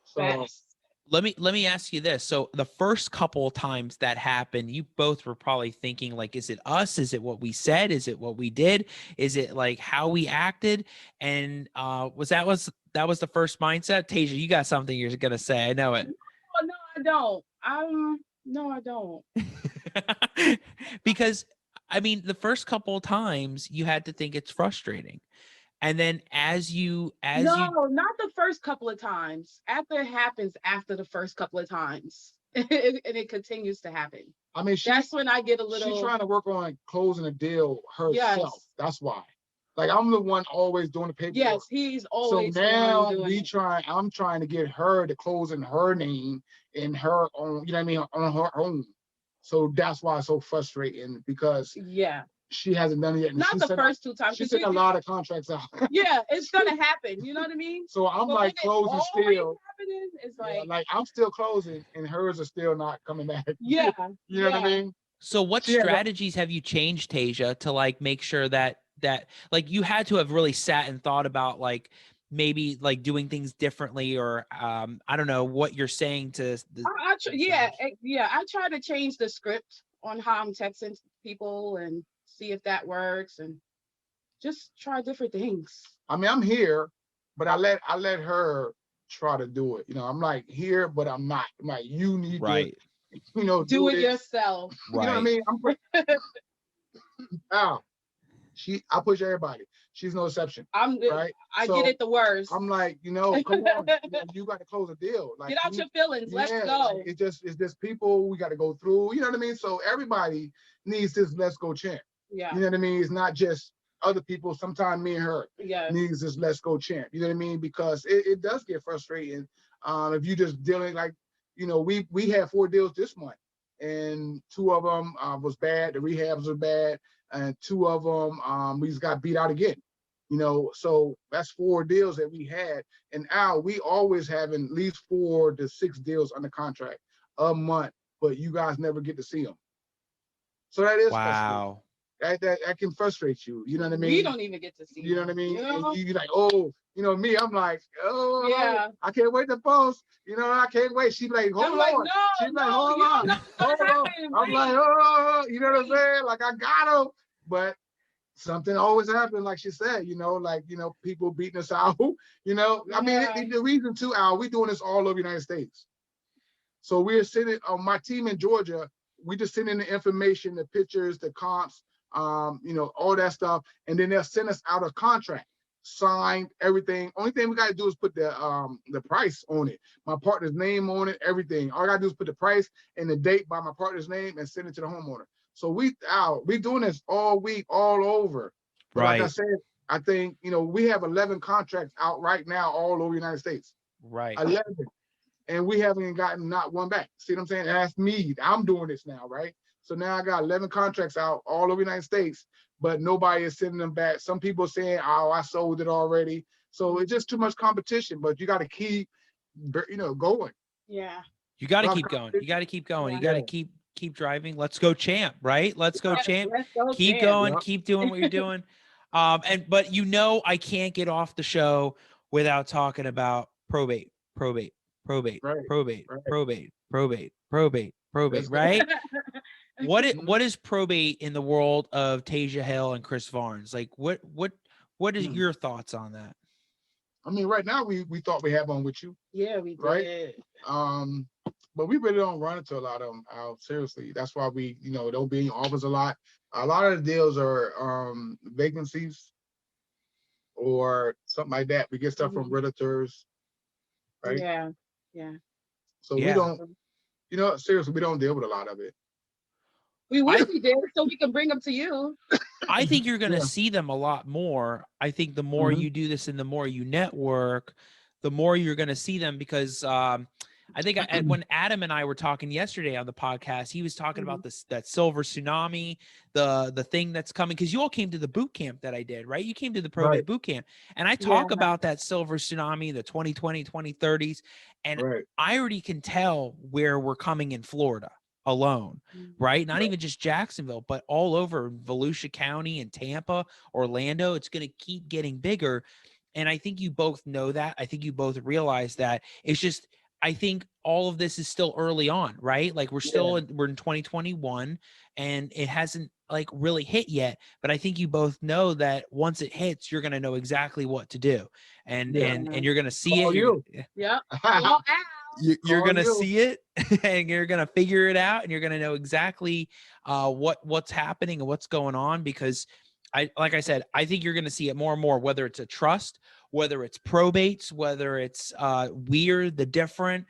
So Fast. Let me ask you this. So the first couple of times that happened, you both were probably thinking like, is it us? Is it what we said? Is it what we did? Is it like how we acted? And was that the first mindset? Tasia, you got something you're gonna say. I know it. No, I don't. No, I don't. Because I mean, the first couple of times you had to think it's frustrating. And then not the first couple of times. After it happens after the first couple of times. And it continues to happen. I mean, that's when I get a little. She's trying to work on closing a deal herself. Yes. That's why. Like I'm the one always doing the paperwork. Yes, he's always. So now I'm trying to get her to close in her name in her own, you know what I mean, on her own. So that's why it's so frustrating because she hasn't done it yet. And not the first 2 times. She sent a lot of contracts out. Yeah, it's gonna happen. You know what I mean? So I'm like closing still. It's like I'm still closing and hers are still not coming back. Yeah. You know what I mean? So what strategies have you changed, Tasia, to like make sure that like you had to have really sat and thought about like maybe like doing things differently or I don't know what you're saying to I try to change the script on how I'm texting people and see if that works and just try different things. I mean, I'm here, but I let her try to do it. I'm like here, but I'm not. I'm like, you need to, do it yourself. Right. You know what I mean? I push everybody. She's no exception. Right. I get it the worst. I'm like, come on, you got to close a deal. Like, get out your feelings. Let's go. Like, it's just people we got to go through. You know what I mean? So everybody needs this let's go chant. Yeah. You know what I mean? It's not just other people. Sometimes me and her Yeah. needs this let's go champ. You know what I mean? Because it does get frustrating. If you just dealing like, we had 4 deals this month, and 2 of them was bad. The rehabs were bad, and 2 of them we just got beat out again. So that's 4 deals that we had. And Al, we always having at least 4 to 6 deals under contract a month, but you guys never get to see them. So that is frustrating. Wow. That can frustrate you. You know what I mean? We don't even get to see. You know what I mean? You know? And you're like, oh, me, I'm like, oh, Yeah. I can't wait to post. I can't wait. She's like, hold I'm on. like, no, She's like, no, hold you don't on. know what's Hold on. happening, I'm wait. like, oh, you know what I'm saying? Like, I got him. But something always happens, like she said, people beating us out. I mean, the reason too, Al, we doing this all over the United States. So we're sending my team in Georgia, we just send in the information, the pictures, the comps, all that stuff, and then they'll send us out a contract, signed, everything. Only thing we got to do is put the price on it, my partner's name on it, everything. All I got to do is put the price and the date by my partner's name and send it to the homeowner. So we doing this all week, all over. But Right. like I said, I think we have 11 contracts out right now all over the United States. Right. 11. And we haven't gotten not one back. See what I'm saying? That's me. I'm doing this now, right? So now I got 11 contracts out all over the United States, but nobody is sending them back. Some people are saying, oh, I sold it already. So it's just too much competition, but you got to keep, going. Yeah. You got to keep going. You got to keep going. Yeah. You got to keep driving. Let's go champ, right? Let's go champ. Let's go Keep champ. going. Yeah. Keep doing what you're doing. But I can't get off the show without talking about probate, Right. right? What is probate in the world of Tasia Hill and Chris Varnes? Like what is your thoughts on that? I mean, right now we thought we had one with you. Yeah, we did. Right? But we really don't run into a lot of them out. Seriously. That's why we, don't be in offers a lot. A lot of the deals are vacancies or something like that. We get stuff from realtors. Right? Yeah. Yeah. So we don't, seriously, we don't deal with a lot of it. We wish we did, so we can bring them to you. I think you're going to see them a lot more. I think the more you do this and the more you network, the more you're going to see them, because I think when Adam and I were talking yesterday on the podcast, he was talking about that silver tsunami, the thing that's coming, because you all came to the boot camp that I did, right? You came to the probate boot camp, and I talk about that silver tsunami, the 2020, 2030s, and I already can tell where we're coming in Florida alone, right? Not even just Jacksonville, but all over Volusia County and Tampa, Orlando. It's going to keep getting bigger. And I think you both know that. I think you both realize that. It's just, I think all of this is still early on, right? Like we're in 2021 and it hasn't like really hit yet, but I think you both know that once it hits, you're going to know exactly what to do. And you're going to see it. Yeah. You're going to see it and you're going to figure it out, and you're going to know exactly what's happening and what's going on, because like I said, I think you're going to see it more and more, whether it's a trust, whether it's probates, whether it's weird, the different.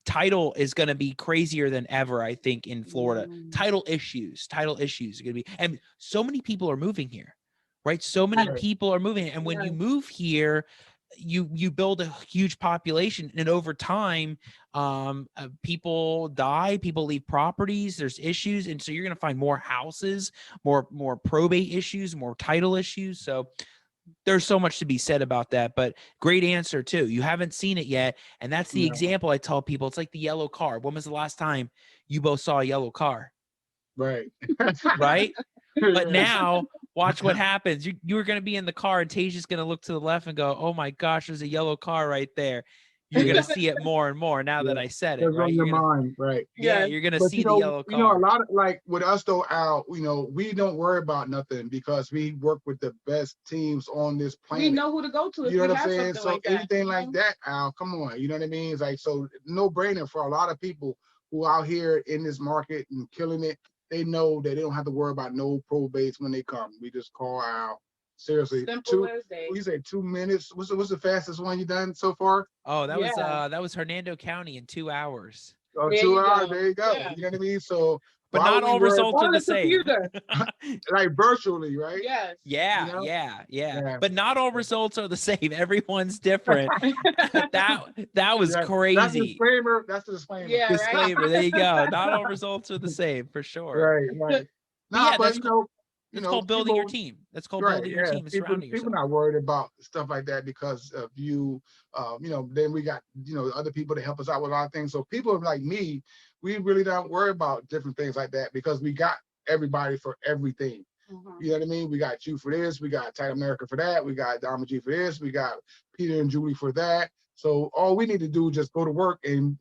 Title is going to be crazier than ever, I think, in Florida. Title issues are going to be, and so many people are moving here, right? So many people are moving. And when you move here, you build a huge population, and over time, people die, people leave properties, there's issues. And so you're going to find more houses, more probate issues, more title issues. So there's so much to be said about that, but great answer too. You haven't seen it yet. And that's the example I tell people. It's like the yellow car. When was the last time you both saw a yellow car? Right. Right. But now watch what happens. You're going to be in the car and Tasia's going to look to the left and go, oh my gosh, there's a yellow car right there. You're going to see it more and more now that I said it, right? On your mind, right? Yeah, you're going to see the yellow car. A lot of, like with us though, Al, we don't worry about nothing because we work with the best teams on this planet. We know who to go to. You know what I'm saying? So anything like that, Al, come on. You know what I mean? It's like, so no brainer for a lot of people who out here in this market and killing it. They know that they don't have to worry about no probates when they come. We just call Al. Seriously, we say 2 minutes. What's the fastest one you done so far? Oh, that was Hernando County in 2 hours. Oh, 2 hours. There you go. Yeah. You know what I mean? So But Why not would we all worry results are On the the same. computer. like virtually, right? Yes. Yeah, You know? yeah, yeah. Yeah. But not all results are the same. Everyone's different. that was Yeah. That's the crazy. disclaimer. That's the disclaimer. Yeah, right. Disclaimer. There you go. Not all results are the same for sure. Right, right. But Nah, yeah, but that's called building your people, team. That's called right, building your yeah. team and People surrounding people yourself. not worried about stuff like that because of you. Then we got, other people to help us out with a lot of things. So people like me, we really don't worry about different things like that because we got everybody for everything. Mhm. You know what I mean? We got you for this, we got Tight America for that, we got Dama G for this, we got Peter and Julie for that. So all we need to do is just go to work and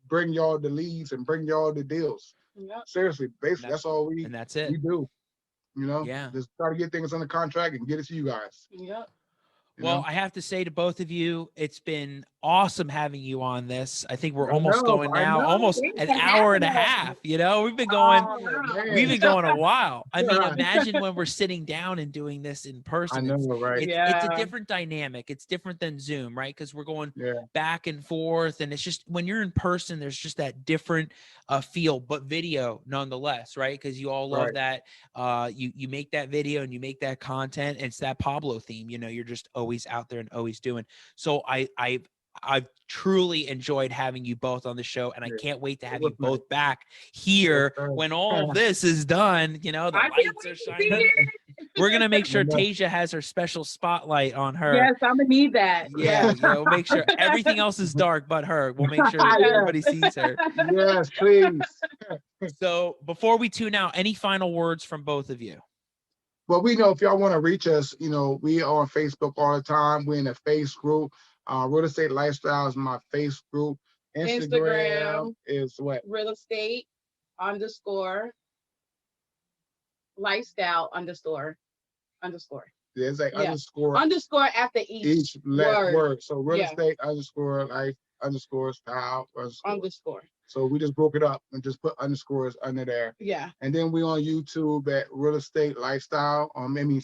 bring y'all the leads and bring y'all the deals. Yep. Seriously, basically, that's all we And that's it. do. Yeah. Just try to get things under contract and get it to you guys. Yep. Well, I have to say to both of you, it's been awesome having you on this. I think we're I almost know, going I now, know. almost Thanks an for hour and a having us. half. We've been going. Oh, wow. man. We've been going a while. I mean, Yeah. imagine when we're sitting down and doing this in person. I know, right? It's Yeah. a different dynamic. It's different than Zoom, right? Because we're going Yeah. back and forth, and it's just when you're in person, there's just that different feel, but video nonetheless, right? Because you all love Right. that. You make that video and you make that content. It's that Pablo theme. You're just always out there and always doing. So I've truly enjoyed having you both on the show, and I Yeah. can't wait to have It was you both back here Yes, sir. when all this is done. The I can't lights wait are to see shining. it. We're gonna make sure know. Tasia has her special spotlight on her. Yes, I'm gonna need that. Yeah, we'll make sure everything else is dark but her. We'll make sure Yeah. everybody sees her. Yes, please. So before we tune out, any final words from both of you? Well, we know if y'all want to reach us, we are on Facebook all the time. We're in a face group. Real Estate Lifestyle is my face group. Instagram is what? Real estate _ lifestyle _ There's like Yeah. underscore after each word. So real Yeah. estate _ life _ style _ _ So we just broke it up and just put underscores under there. Yeah. And then we on YouTube at Real Estate Lifestyle.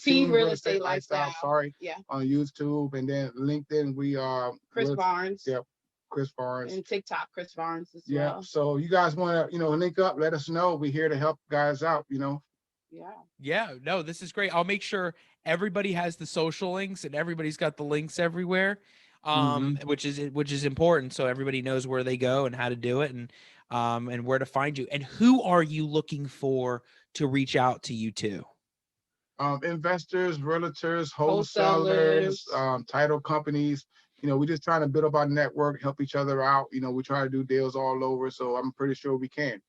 Team Real Estate Lifestyle. Sorry. Yeah. On YouTube, and then LinkedIn we are Chris Barnes. Yep. Chris Barnes. And TikTok, Chris Barnes as Yeah. well. So you guys want to link up? Let us know. We're here to help guys out. Yeah. Yeah, no, this is great. I'll make sure everybody has the social links and everybody's got the links everywhere. Which is important, so everybody knows where they go and how to do it, and where to find you. And who are you looking for to reach out to you to? Investors, realtors, wholesalers, title companies. We're just trying to build up our network, help each other out. We try to do deals all over, so I'm pretty sure we can.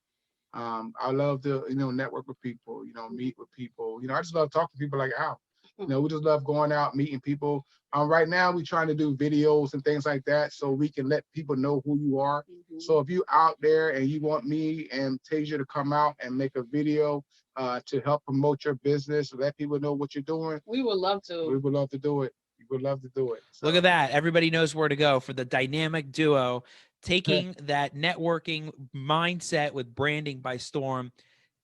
I love to network with people, meet with people. I just love talking to people like Al. We just love going out, meeting people. Right now, we're trying to do videos and things like that so we can let people know who you are. Mhm. So if you out there and you want me and Tasia to come out and make a video to help promote your business, let people know what you're doing, We would love we to. would love to do it. We would love to do it. Look at that. Everybody knows where to go for the dynamic duo, taking that networking mindset with branding by storm.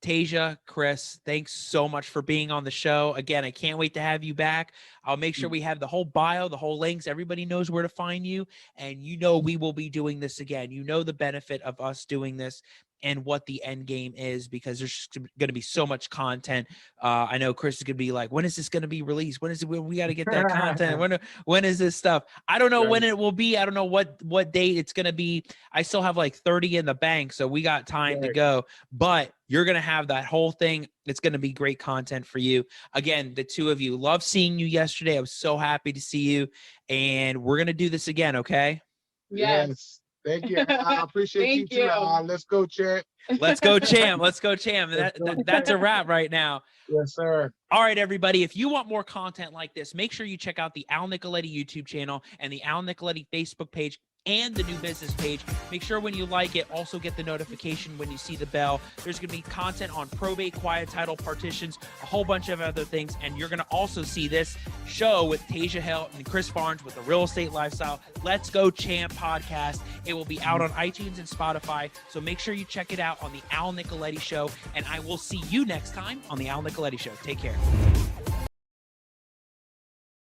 Tasia, Chris, thanks so much for being on the show. Again, I can't wait to have you back. I'll make sure we have the whole bio, the whole links. Everybody knows where to find you. And we will be doing this again. The benefit of us doing this and what the end game is, because there's going to be so much content. I know Chris is going to be like, when is this going to be released? When we got to get that content? When is this stuff? I don't know when it will be. I don't know what date it's going to be. I still have like 30 in the bank, so we got time to go. But you're going to have that whole thing. It's going to be great content for you. Again, the two of you, love seeing you yesterday. I was so happy to see you. And we're going to do this again, okay? Yes. Thank you. I appreciate you too. Let's go, champ. Let's go, champ. Let's go, champ. That's a wrap right now. Yes, sir. All right, everybody. If you want more content like this, make sure you check out the Al Nicoletti YouTube channel and the Al Nicoletti Facebook page and the new business page. Make sure when you like it, also get the notification when you see the bell. There's going to be content on probate, quiet title, partitions, a whole bunch of other things. And you're going to also see this show with Tasia Hill and Chris Barnes with the Real Estate Lifestyle Let's Go Champ podcast. It will be out on iTunes and Spotify. So make sure you check it out on the Al Nicoletti Show. And I will see you next time on the Al Nicoletti Show. Take care.